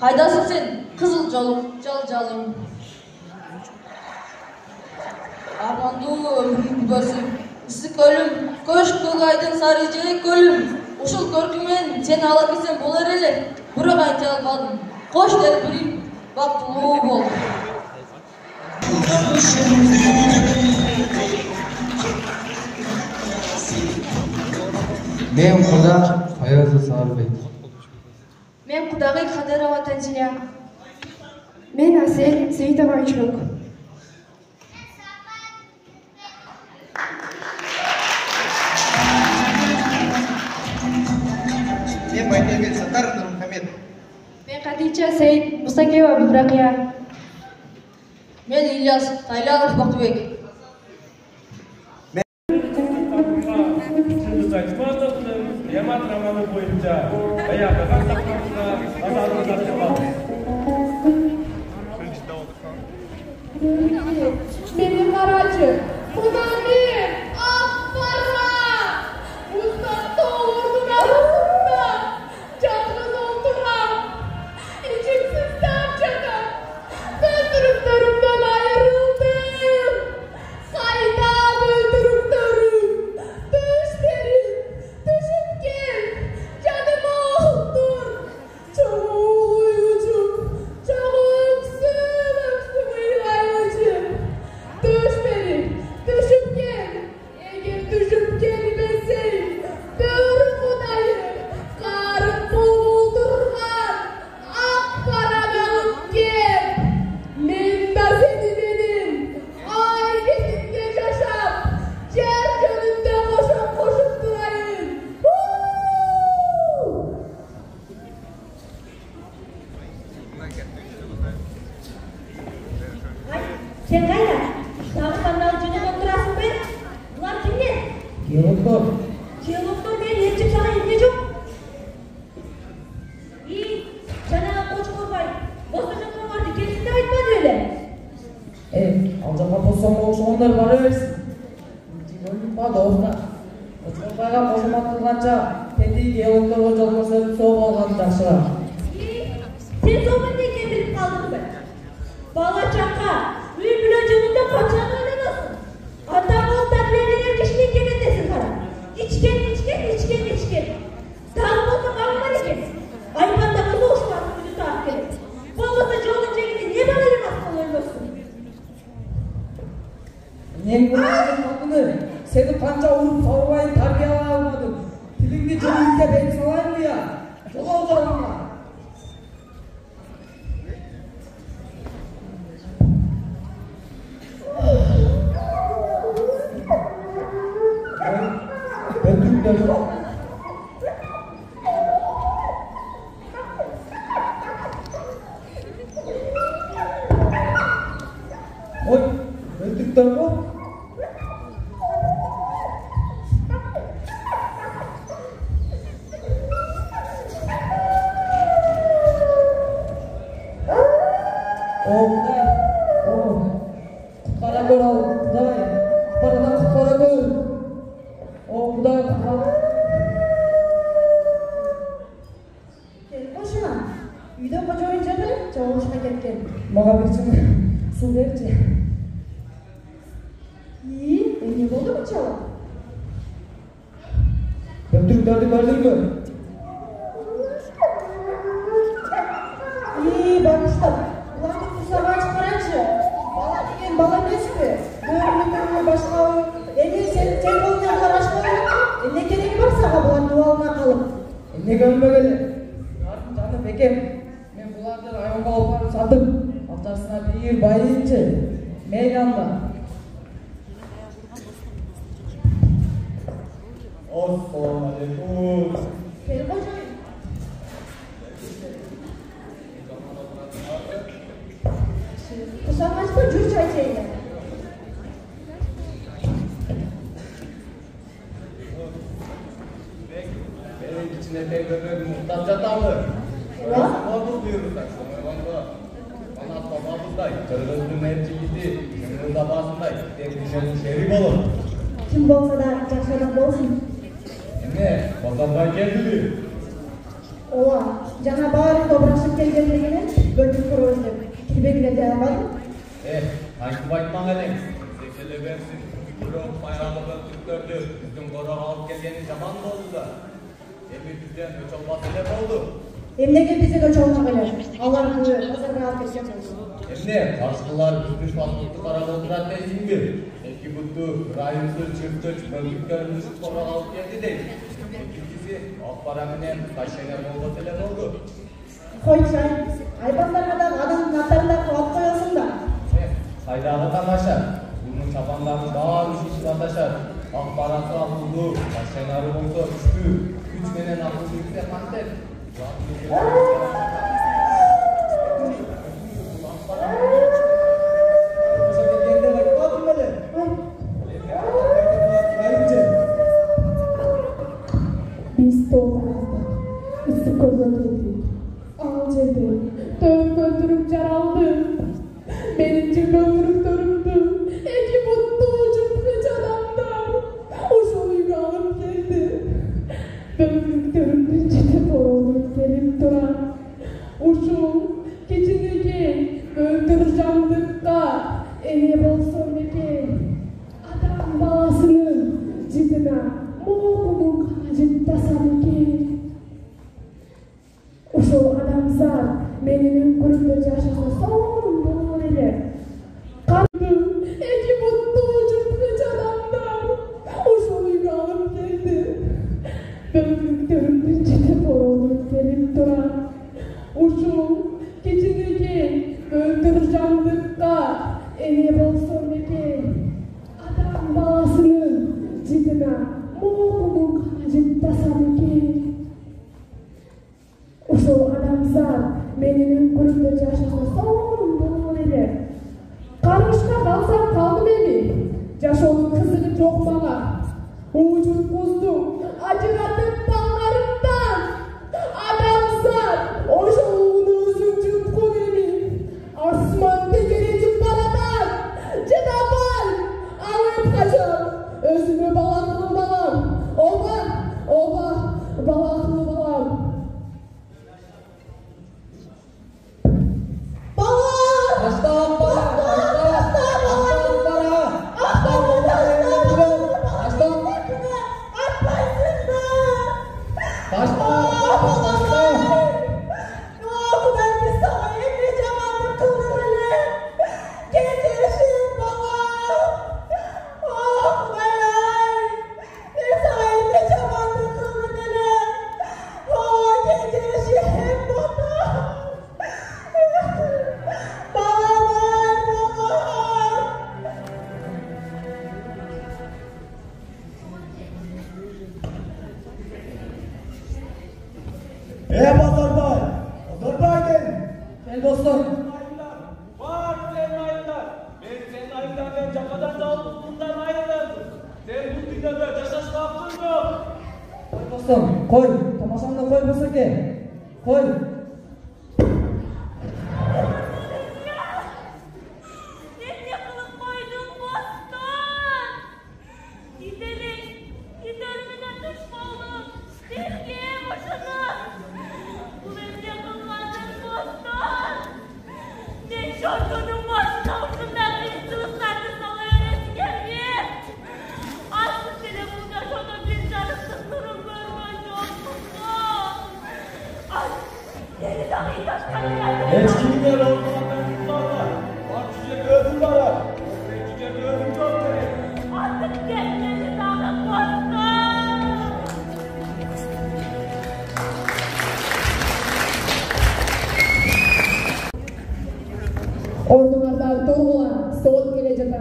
Кайдасың сен, кызыл жалым? Армандуу өмүрүм күбөсү, ысык өлүм, көк айдын сары жээк өлүм. Ушул көркүмөн сени ала келсем болор эле, бирок айта албадым. Кош деп билим, бактылуу бол.
Мен Куда Фаяза Сарбек.
Мен Кудагый Кадырова Танзилия. Мен Асел Сейтова Айчурок.
Мен Байтелбек Саттар Нурмухамед.
Мен Кадича Сейд Мустакева Бибракия.
Мен Ильяс Тайланов Бактыбек.
Ямат романы боюнча баягы сахнасында назарыңыз тартылды.
Мени карачы, Куданы, аппара! Устатта ордуна басында, жалгыз отурам, ичимсиз таап жатам, бөлтүрүктөрүмдөн айырылдым. Кайда бөлтүрүктөрүм, төштерим, төшүп кел, жаныма отур, чоңуйчу, чоңуйсун ыйлайчу. Төштерим, төшүп кел, эгер төшүп келбесең, бөрү Кудайы, карып болтурган, ак параны алып кел. Мен да сени менен ай бетинде жашап, жер жөнүндө кошуп турайын.
Сен қайда? Тағы сандал жөнөп тұрасың бе? Бұлар кімдер?
Геологтор.
Геологтор мен ертіп саған емне жоқ? Жаңағы Қошқорбай, босқа жаққа барды, келсін деп айтпады өлі?
Ал жаққа босқа оқшығындар бары берсін. Димонның бады оғына. Қошқорбайға қошымат қылғанша, тенді геологторға жол көрсетіп соғып алғанын жақшыға.
Сен соғын неге біліп қалдың бе? Бала чаққа, үй білен жылында қаншаны ойланасың? Ата қол тәрбиеленер кішкен келетесің қара. Ичкен. Тағы болса қағым бар екен. Айпанда болса ұшылардың үді тағып келеді. Болмаса жолдың жегінде не бар елемасың өлмөсің?
Нең болмасын қалдыңы, сені қанша ұрып сауырбайын тарбиялай алмадым. Тіліңді жылыңызда бен салайын мұя, жолау жалғанға. Öldürükler yok. Oy, öldürükler yok. Kuday, kutkara gör al, Kuday. Paradan kutkara gör. Kuday, kutkara.
Қошына, үйде қожа ойыншағы жауылышқа кеткен.
Maga bir çın su verci.
Не болды бұл чала?
Öldürüklerdi gördün mü?
Bakıştım. Ulanды құсаға çıkarайшы. Бала деген бала емес пе? Бөрілі басқа сен қолыңа қарашпай. Не керегі бар саға бұлар дуалына қалып?
Ne görmegeli? Yardım canım bekem. Men bulardan ayonga alıp barıp sattım. Haftasına bir bayınca. Meydanda.
Assalamualaikum.
Gel kocaman. Kusanlaşma cür çay çayına.
Benim içinde tek bebek muhtaç yatamı. Babamız diyoruz da. Bana babamızday. Kırgız'ın mevcikisi. Gönül babasınday. Tek düşenin şerif olur.
Kim bolsa da jакшы адам болсун.
Эмне, Базарбай келдиби?
Ооба, жана баары добрашып келгендигинен бөлүп көрөбүз деп кирбегиле дей албадым.
Айтып айтмаң элең. Секеле берсин. Бирок баягы бөлтүктөрдү биздин корого алып келгени жаман болду да. Эми бизден өч албас эле болду.
Эмнеге бизден өч алмак эле? Аларды базарга алып кеткен болсун.
Эмне, башкалар биздин паспортду карап отурат дейсиңби? Эки бутту, райымды чыптыч бөлтүктөрүбүздү корого алып келди дейт. Экинчиси Акбара менен Кайшенер болгон эле болду.
Койчу, айбандарга да адамдын аттарын да коюп коесуң да.
Кайдагы тамаша? Бунун чапандарын баары шишип аташат. Акбараты акылдуу, Кайшенери болсо күчтүү. Күч менен акыл бирсе кантет?
Biz doğruldu. Isı kozaladı. Alcadı. Döndürüp caraldı. Benimce döndürüp döründü. Eki mutlu ucuz adamlar. O şoyu alıp geldi. Döndürüp döründü. Çete poroluk gelip duran. Uşu keçineki öldürcanlıkta ene bolsun eki. Adam balasının cidina moğuluk acıttasam eki. Uşu adamzar menin ömkürümde yaşasa son bolur ele. Kalbim eki mutlu ucuz adamlar. Uşu alıp geldi. Döndürüp döründü. Çete poroluk gelip duran. Uşu keçineki öldürcanlıkta ene bolsun eki. Adam balasının cidina moğuluk acıttasam eki. Uşu adamzar menin ömkürümde yaşasa son bolur ele. Karışka kalsam kaldım emi. Yaşoğunun kızını çok bana. Ucuz kuzdum. Acıratıp bağlarımdan. Adamzar oşoğunu üzüntüm konemi. Asman tegerecim baradan. Cenabal alıp kaçam. Özüme balaklı balam. Oba balaklı balam.
Baştan para,
Bazarбай gel.
Gel dostum.
Var senin ayınlar. Ben senin ayından ben cakadan da bundan ayrılırım. Sen bu dünyada yaşaş hakkın yok.
Koy dostum, koy. Tamaşanı da koy bu seke. Koy.
Şortunun başına altından kıyısılıklarını sana öğretkendim. Aslı telefonda şurada bir canısın durum görmen yoktu. Ay, yeni dahi taşları geldi.
Hiç kimler olmadan bunlarla. Bak çiçek ödüm var. Ben çiçek ödüm çok derim.
Artık kendini sağlık bastı. Ordulardan doğulan soğuk gelecekler.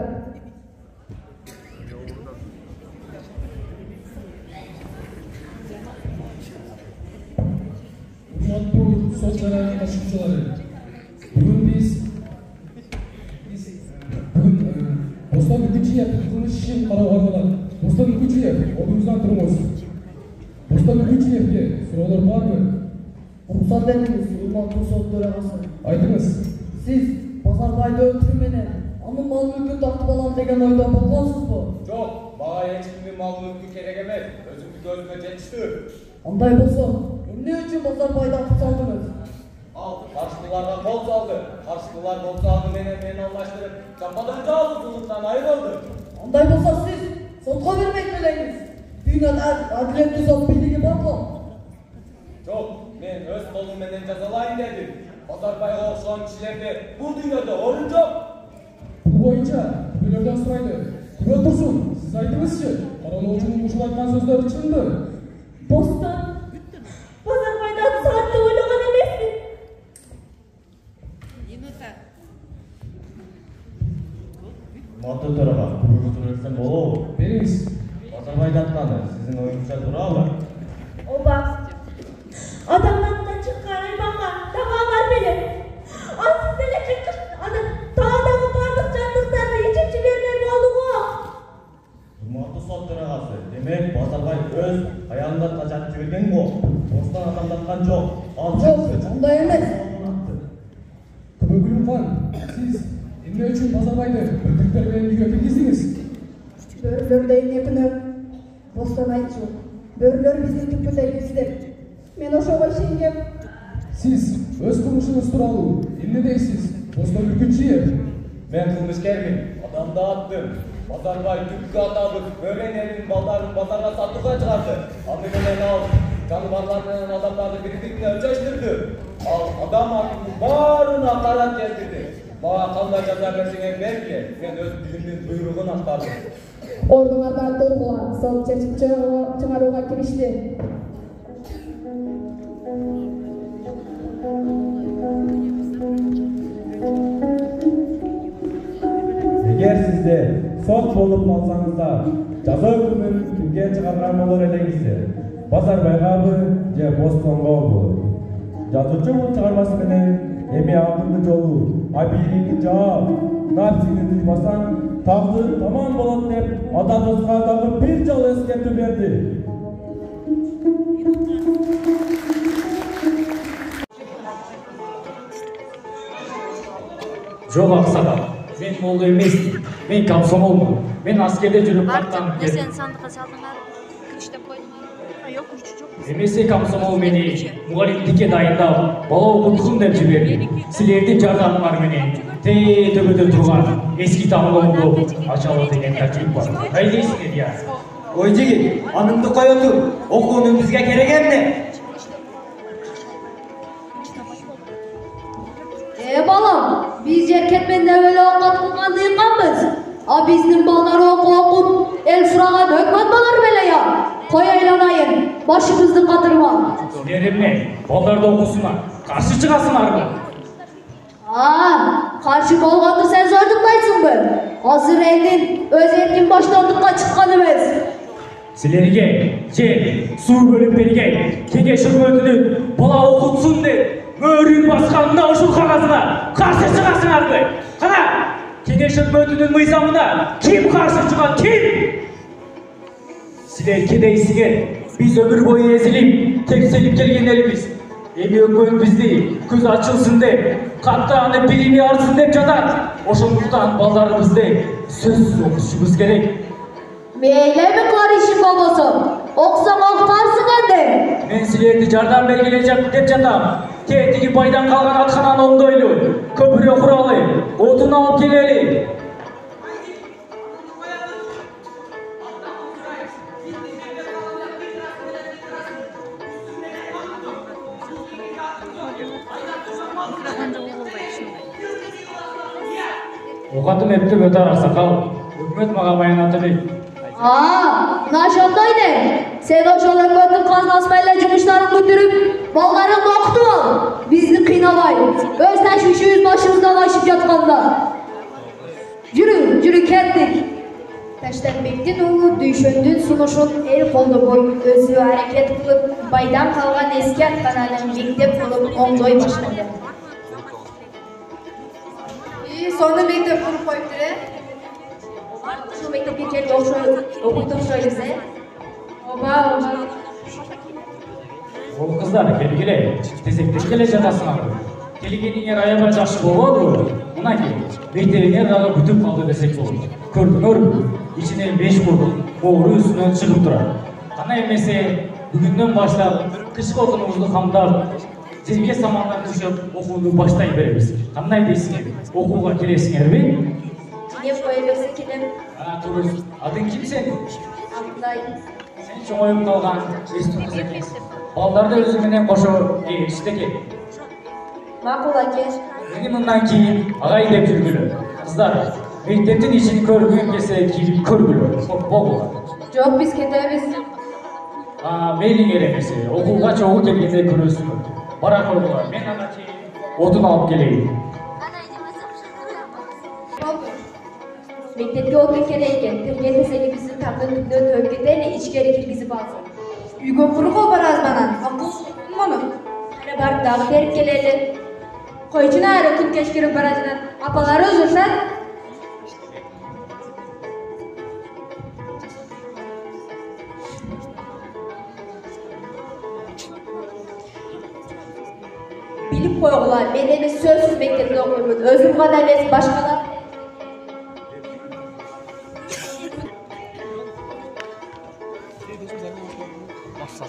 Urmatlı sol kararı başvurucuları. Bugün biz Bostan Ülkücü'ye kılmış işin kararlarlar. Bostan Ülkücü'ye ordumuzdan durumuz. Bostan Ülkücü'ye sorular var mı?
Ruhsat ediniz, Urmatlı sol kararı.
Aydınız.
Siz Bazarbay'da öldürmeni, anın mal mülkünü tartıp alan degen oyda bolgansız bu.
Çok, Mага эч кимдин малы мүлкү керек эмес. Өзүмдүн көзүмө жетиштүү.
Андай болсо, эмне үчүн Базарбайды атып салдыңыз?
Ал каршыларга кол салды. Каршылар болсо аны менен мени алмаштырып, жападан жалгыздыктан айырылды.
Андай болсо сиз сотко бермек белеңиз. Дүйнөдө адилеттүү сот бийлиги барбы?
Жок, мен өз колум менен жазалайын дедим. Базарбайга окшогон кишилерде бул дүйнөдө орун жок.
Бул боюнча күбөлөрдөн сурайды. Күбө турсун, сиз айтыңызчы, каралоочунун ушул айткан сөздөрү чынбы?
Бостон, Базарбайды атып салат деп ойлогон эмесмин.
Маты төрага күбөгү берсем болобу?
Бериңиз.
Базарбайды атканы сиздин оюңузча туурабы?
Оба. Адамдан чыккан айбанга табаалар белек. Асыз деле чыккан таадагы бардык жандыктарды ичип жибермек болду го.
Урматтуу сот төрагасы, демек Базарбай өз аялынан тажатып жиберген го. Бостон адамдаткан жок. Ал
Жок, андай эмес.
Күбөгүлүм хан, сиз эмне үчүн Базарбайды бөлтүктөр менен үйгө киргиздиңиз?
Бөрілерді не күні бостан айтшы. Бөрілер біздің түпкідай біздер. Мен ошоға шенгем.
Сиз өз кылмышыңыз тууралуу эмне дейсиз? Бостон үркүтчү?
Мен кылмышкермин, адамды аттым. Базарбай түпкү атабыз бөрен элин балдарын базарга сатууга чыгарды. Аны менен ал жаныбарлар менен адамдарды бири-бирине өлчөштүрдү. Ал адам аттын баарына карат келтирди. Мага кандай жаза берсеңер бергиле, мен өз билимдин буйругун аткардым.
Ордуңардан тургула, сот чечип чыгарууга киришти.
Эгер сиздер сот болуп калсаңыздар, жаза өкүмүн кимге чыгарган болор элеңиздер? Базарбайгабы же Бостонгобу? Жазуучу бул чыгармасы менен эми акыркы жолу абийиңди жаап, напсиңди туйбасаң, тагдыр таман болот деп ата доско дагы бир жолу эскертүү берди.
Жок аксакал, мен молдо эмесмин. Мен комсомолмун. Мен аскерде жүрүп каттанып келдим.
Сен сандыкка салдыңар, кириштеп койдуңар. Жок, күчү жок.
Эмесе комсомол мени мугалимдикке дайындап, бала окуткун деп жиберди. Силердин жардамыңар менен төбөдө турган эски тамгомду ачалы деген тартип бар. Кай дейсиңер я?
Ой жигит, аныңды кой отур. Окуунун бизге керек эмне?
Балам, biz жеркетмен небеле оңгат кылган дыйканбыз. А биздин балдар окуп, эл сураган өкмөт болор беле я. Кой айланайын, башыбызды катырма.
Силер эмне? Балдарды окусуңар, каршы чыгасыңарбы?
Каршы болгонду сен зордуктайсыңбы? Азыр элдин өз эркин баштондукка чыккан эмес.
Силерге жер, суу бөлүп берген, кеңеш өкмөтүнүн бала окутсун деп мөрүн басканына ушул кагазына каршы чыгасыңарбы? Кана, кеңеш өкмөтүнүн мыйзамына ким каршы чыгат, ким? Силер кедейсиңер, биз өмүр бою эзилип, текселип келген элбиз. Эми өкмөт бизди көз ачылсын деп, каттааны билими арсын деп жатат. Ошондуктан балдарыбызды сөзсүз окутушубуз керек.
Мейлеби кылар ишин болбосо, окусаң окутарсың энди.
Мен силерди жардам бергиле деп жатам. Тетиги байдан калган аткананы оңдойлу, көпүрө куралы, отун алып келели. Окатым эптеп өтөр аксакал, өкмөт мага баянат элек.
Мына ошондой де. Сен ошол өкмөттүн казынасы менен жумуштарын бүтүрүп, балдарыңды окутуп ал. Бизди кыйнабай, өз ташвишибиз башыбыздан ашып жатканда. Жүрү кеттик.
Таштанбектин уулу Дүйшөндүн сунушун эл колдобой, өзү аракет кылып, байдан калган эски аткананын мектеп кылып оңдой баштады.
Соны мектеп куруп коюптур,
Ушул мектепке келип окуйт окшойбуз,
Оба.
Ол кыздар, келгиле, тезектеп келе жатасыңарбы? Келгениңер аябай жакшы болбодубу? Мына кел, мектебиңер дагы бүтүп калды десек болот. Көрдүңөрбү? içine 5 kurduk, boğru üstünden çıkıp durar. Kana emese, bugünden başlap, kışkı okunumuzu kamdar, Sevge samandan düşüp okuunu başlayıp veririz. Kanday deysin ebi, okuğa keresin erbi?
Yine koyabilirsin kilim.
Turuz, adın kim senin?
Abdulay.
Sen çoğuyup kalgan, eski kız ekensin. Ballarda özümünden koşu, işteki.
Makul ake.
Benim bundan keyin ağay dep жүрgülü. Kızlar, mekteptin içini körgün kese kilip körgülü. Çok bol olan.
Жоқ, biz ketemiz.
Meyli geremesi, okuğa çoğu kelgende körüsün. Barak oldular, men ana keyin otun alıp geleyim.
Mektepke otun kereyken, kirgen desegi bizi tamdın tüpnön tövgedeni içkeri kirgizip alsın. Uygun kuruk ol baraz banan, akıl bunu. Hani barıp dağı terip geleli. Koyçun ağrı tüm keşkirip barazından, apaları özürsen. Bilip koygular, ben emes sözsüz mektepte okuyumun, özüm kadar emes başkalar.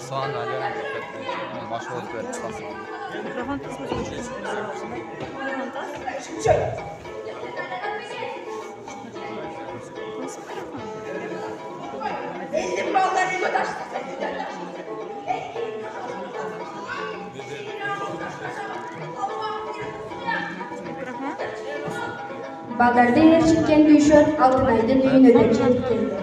Soğan alıyor. Baş olup böyle çıkarsın.
Ellim ballarını götürsün.
Ballarda yer çıkken düşür, altın aydın düğün ödekçe etken.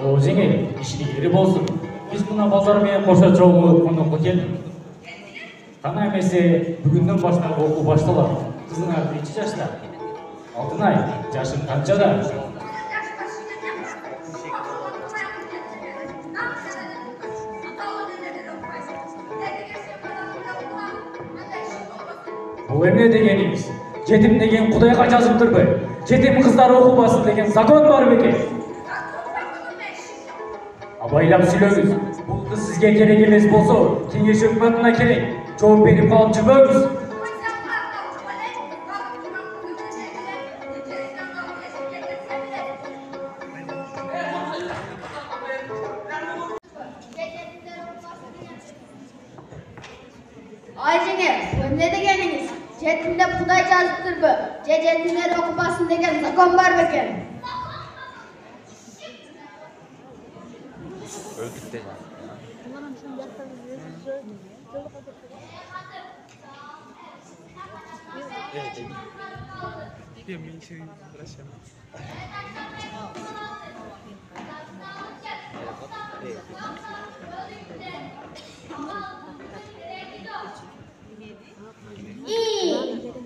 O jenge, işini yeri bozsun. Biz buna pazarmaya koşa çoğu konuqqa keldik. Kana emese, bugünden başlap oku baştalar. Kızın artı 2 yaşta. Altınay, yaşın kançada? Bu emne degenimiz. Jetim degen Kudayga жазыптыр be. Jetim kızlar okumasın degen zakon var beke. Abaylap söylöңүз. Бул кыз сизге керек эмес болсо, кеңеш өкмөтүнө керек. Жооп берип калып жүрбөңүз.
Ay jenge, bu ne degeniniz? Jetimde Kuday жазыптырбы? Je jetimler okupasın degen zakon var beken.
Öldük de.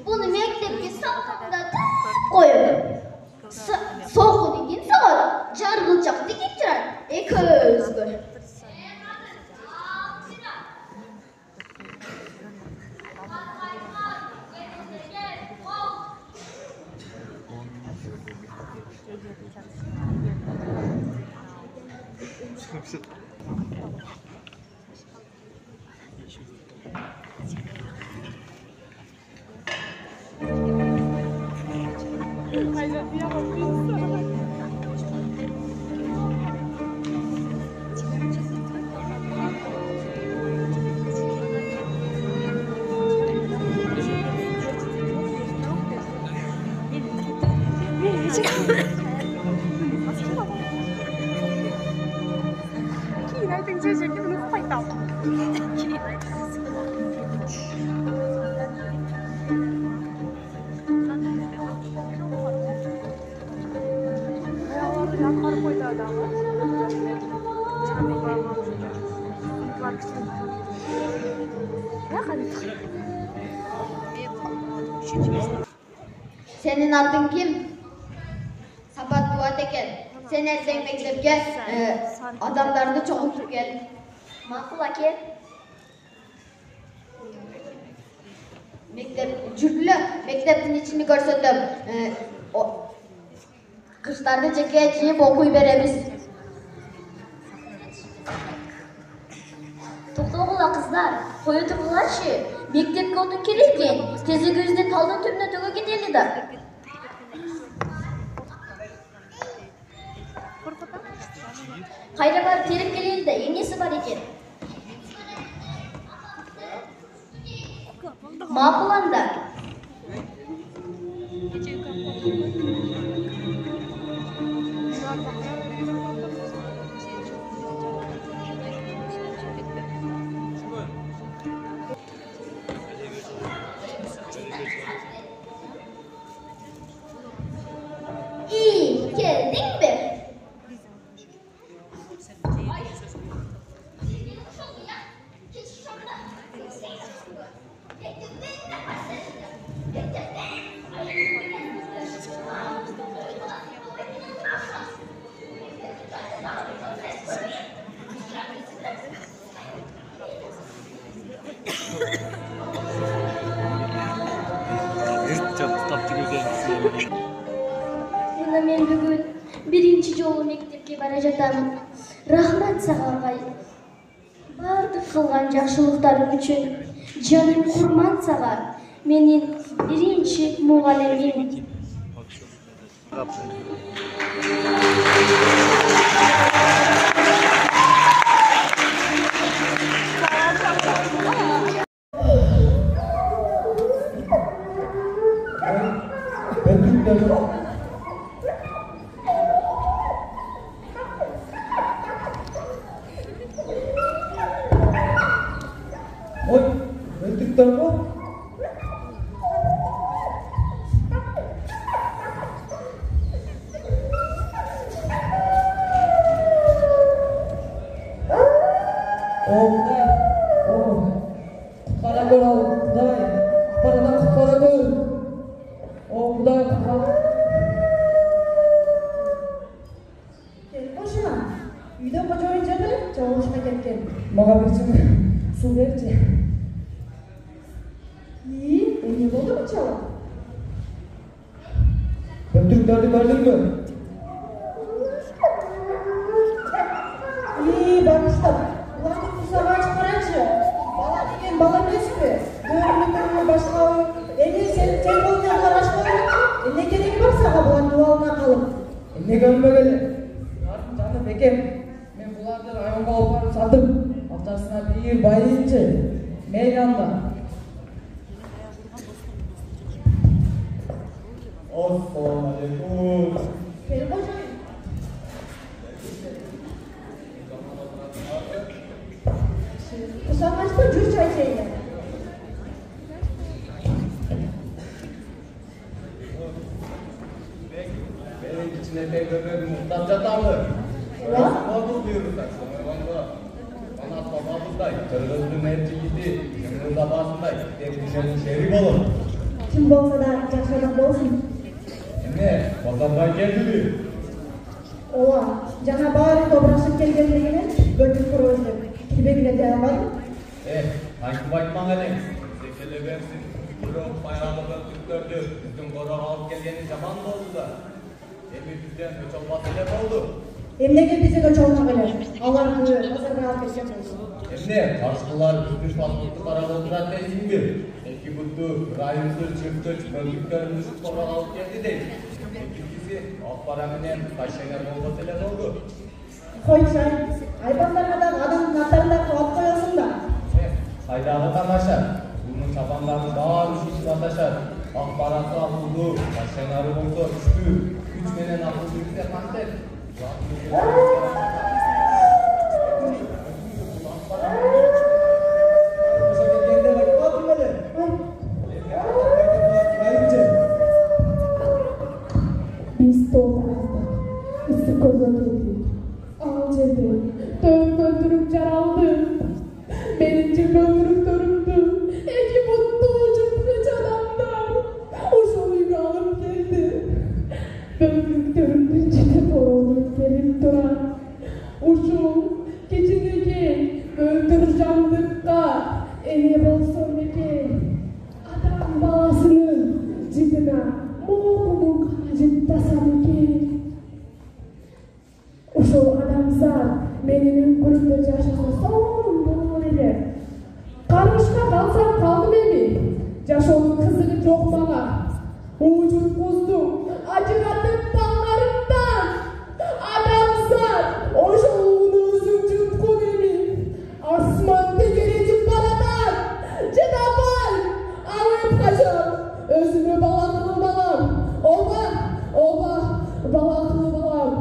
Bunu mektepke sağlamda koyalım. Soğuk degen saat, jargılçak degen çırar. Köz gör. Senin adın kim? Sabat Duat eken. Sen erten mektepke adamlarını çok oturup gel. Makul ake. Mektep cürdülü. Mekteptin içini görsöndüm. Kışlarda cekeye çiğip okuy veremiz. Toktogula kızlar.
Koyutu kulaşı. Mektepke otun kereken. Tezi gözde taldan tümüne töge gideli da. Kayra var terip geleli de yengesi var eken. Mapulanda. İyi, geldin mi? Muna men bugün birinci jolu mektepke bara jatam. Rahmat sağa agay. Bardык kılgan jakşılıklarım üçün canım kurman sağa. Menin birinci mugallimim.
Ой, Türk'ten mi?
Kutlara gör al, Kuday. Bana kutlara gör. Kuday kutlara.
Boşuna. Үйдө кожо ойынчагы чабылышка кеткен.
Мага берчи, суу берчи.
Эмне болду bu чала?
Türk'lerdi gördün mü?
Bakıştım. Ulan kusura açıp karayçı. Bala деген bala emespi. Bölümünün başka eğer senin telefonuna karışmayı ne gerek var sana bulan dualına kalıp.
Ne görmegeli? Canım bekem. Men bulardan ayonga alып барып сатып, аптасына bir байынчы meydanda.
Assalamualaikum.
Benim hocam. Usanmıştı cür çay içeydi.
Benim içine teyzeler muhtaç atamı. Orası buyurursak. Bana babamızday. Kırgız'ın erçekisi. Yanında basınday. Devrimlerin şerif olun.
Kim bolsa da jakşadan bolsun.
Ne? Pazardan geldi mi?
Ola, jana bari tobraşıp kelgenligini gördük kuruldu. Kibegine de almadım.
Hangi bakman edin? Sekele versin. Bırak bayrağımızı Türklerdi. Bizim korak alıp gelgeni zaman oldu da. Emi bizden öç olması ile oldu.
Emnege bize göç olmak öyle. Allah buyur, pazarga alıp geçecek olsun.
Emne, karşılar üstüş basmıştı para doldurat deysin mi? Eki buttu, rayımızı çıktıç, bölgüklerimizi korak alıp geldi değil. İkincisi, akbaraminen kaşener olması ile oldu.
Koyçay, aybanlarmadan adamın atlarında kavap koyulsun da.
Haydalı tamaşa, bunun çapanlarını daha üç kişi ataşar. Akbaratı akıllı, kaşenarı oldu, üstü, üç menen akıllı yüksek kanter.
Biz toprağında ısı kozaladık. Alçadı, dövüp öldürüp caraldı. Benince öldürüp durumdu. Eki mutlu uçup kıç adamlar. Uşalıyı alıp geldi. Böldük dörümdün içine porolduğu gelip duran. Жашоонун кызыгы жок мага. Уужун куздум, ажыратып балдарымдан. Адамзат, ошол уунузун жуткун эми. Асман тегере жуп баратат. Жыдабай, алып качам. Өзүмө бала кылып алам. Ооба, бала кылып алам.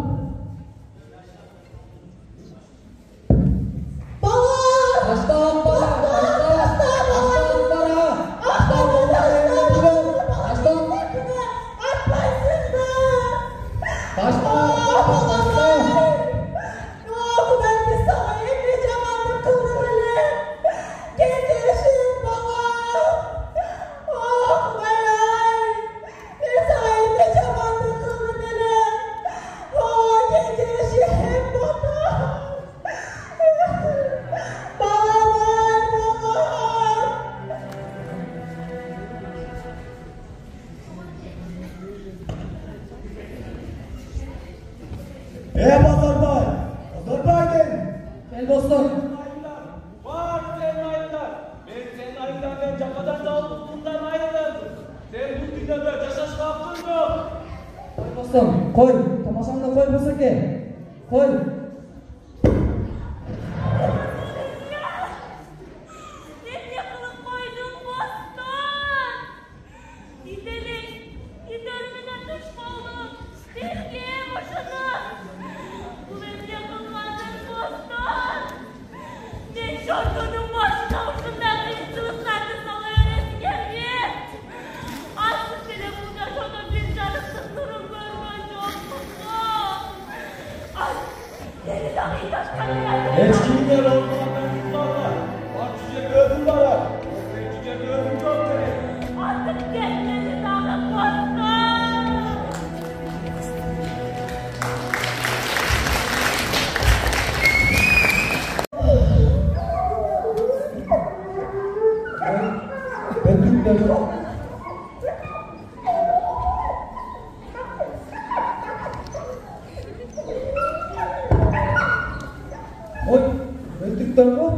Bazarbay gel.
Gel dostum.
Var senin ayınlar. Ben senin ayınlardan cafadan da bundan ayrıldım. Sen bu dünyada yaşaşma hakkın yok.
Koy dostum, koy. Tamaşanı da koy bolsa ki. Koy.
Şarkının başına ucundan kıyısılıklarını sana öğretken Aslı seni burada sonra bir canısız durum görmen çok mutlu. Ay, seni daha iyi taşkana geldim.
Hiç kimler olmadan bunlarla. Bak cüce gördüm bana. Cüce gördüm çok seni.
Artık gelmedi daha korktum.
Oy, ben Türk'ten bu.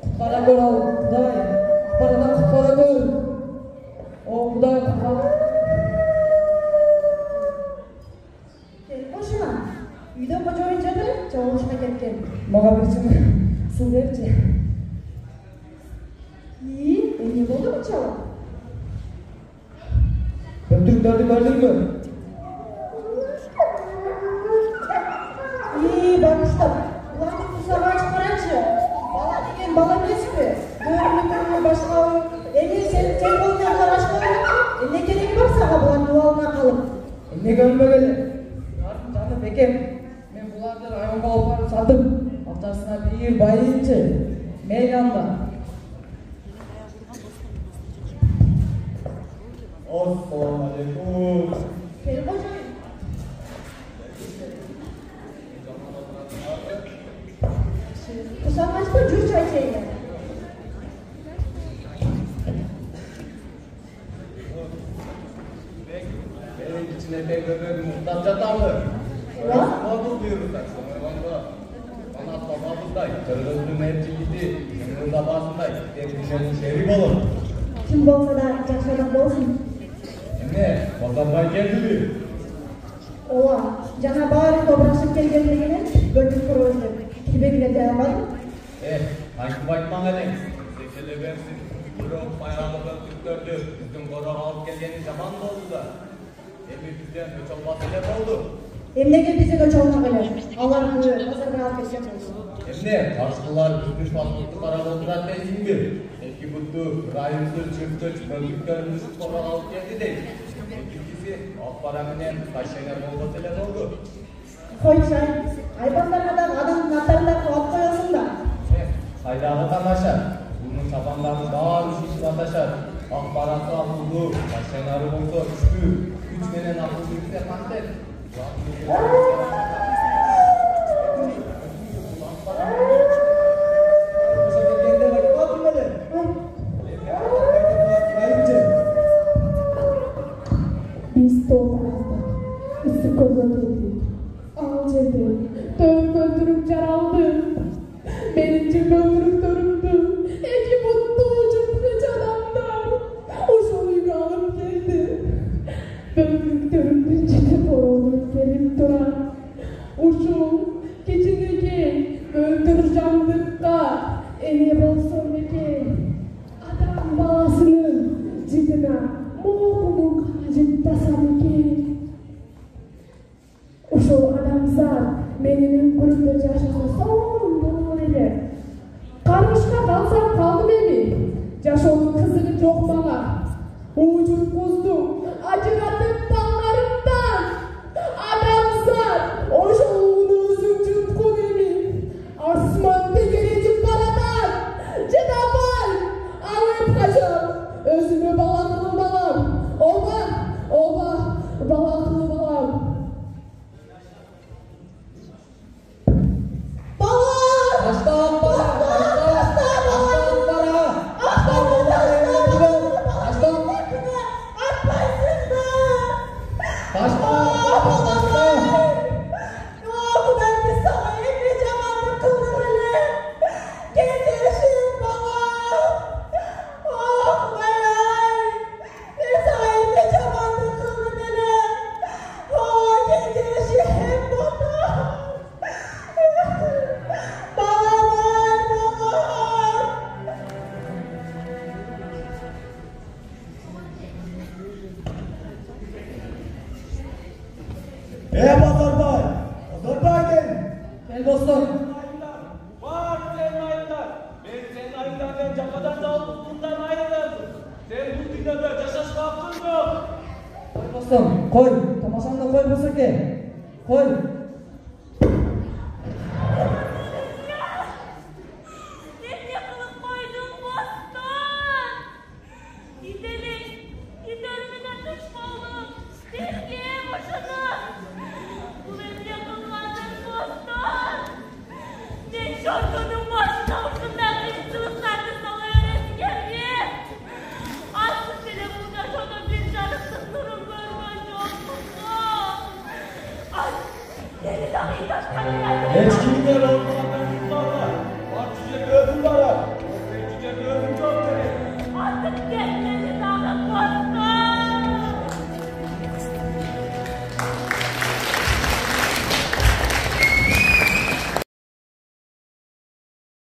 Kutkara gör al, Kuday. Paradan kutkara gör. Kuday, kutkara.
Boşuna, uyda koca oyuncadı, çalışma ketken.
Maga bir için su verci.
İyi, ne oldu mu çala?
Ben Türklerdi gördün mü?
İyi, bak işte. Ulan bir kusura çıkaracı. Bala degen bala kespi. Görünümü başka eğer sen olmayan araçları ne gerek varsa bulan dualına kalıp.
Ne görme gele. Canım bekem. Men bulardan ayonga alıp saldım. Haftasına bir bayınca. Meydanda.
Assalamualaikum.
Benim hocam. Kusanlaşma cür çay çayına.
Benim içine pek böyle muhtaç atamlı. Orası buyurursak. Bana babamızday. Kırgızlı mevcimizdi. Yanında basınday. Teknisyenin şerif olur.
Kim olsa da yaşadan olsun.
Ne? Bazarbay geldi mi?
Ola, jana bari tobrasıp kelgenligini gördük kuruldu. Kibegine devam.
Hangi baytman edin? Sekele versin. Bırak bayrağımızın Türklerdi. Bizim korak alıp geldiğiniz zaman mı oldu da? Emi bizden göç olması ile oldu.
Emnege bize göç olmak öyle. Allah buyur, hazır rahat geçecek olsun.
Emne, karşılar büyük faslıklı karar oturat deysin mi? Eki buttu, rayımızı çırptıç, bölgüklerimizi korak alıp geldi değil. İkincisi, Akbaraminen kaşener olması ile oldu.
Koyçay, aybanlarmadan adamın atlarına koyup koyuyorsun da.
Haydağı tamaşa. Bunun tabanlarını daha üç ataşar. Akbaratı akıllı, kaşenarı olsa üçlü. Üç menen akıllı yüksek kanter.
uşul keçineki öldürcanlıkka ene bolsun eкен. Adam balasının cidina moğuluk hacet tasam eкен. Uşul adamzat menин ömkүрүмдө жашаса соң болор эле. Карышка калсам калдым эми. Жашоонун кызыгы жок мага. Уужун куздум ажыратып талгарымдан. Адамзат ошол өзүң жуткун эми. Асман тегере жуп баратат. Жыдабай алып качам. Өзүмө бала кылып алам. Ооба, бала кылып алам.
Bazarbay gel.
Gel dostum.
Var senin ayınlar. Ben senin ayınlardan cafadan da bundan ayrıldım. Sen bu dünyada yaşaşma hakkın yok.
Koy dostum, koy. Tamaşanı da koy bolsa ke. Koy.
Şarkının başına ucundan kıyıcılıklarını sana öğretken artık bile burada çok bir canısız durum görmüş olsun. Ay, deli dahi taşkanı geldi.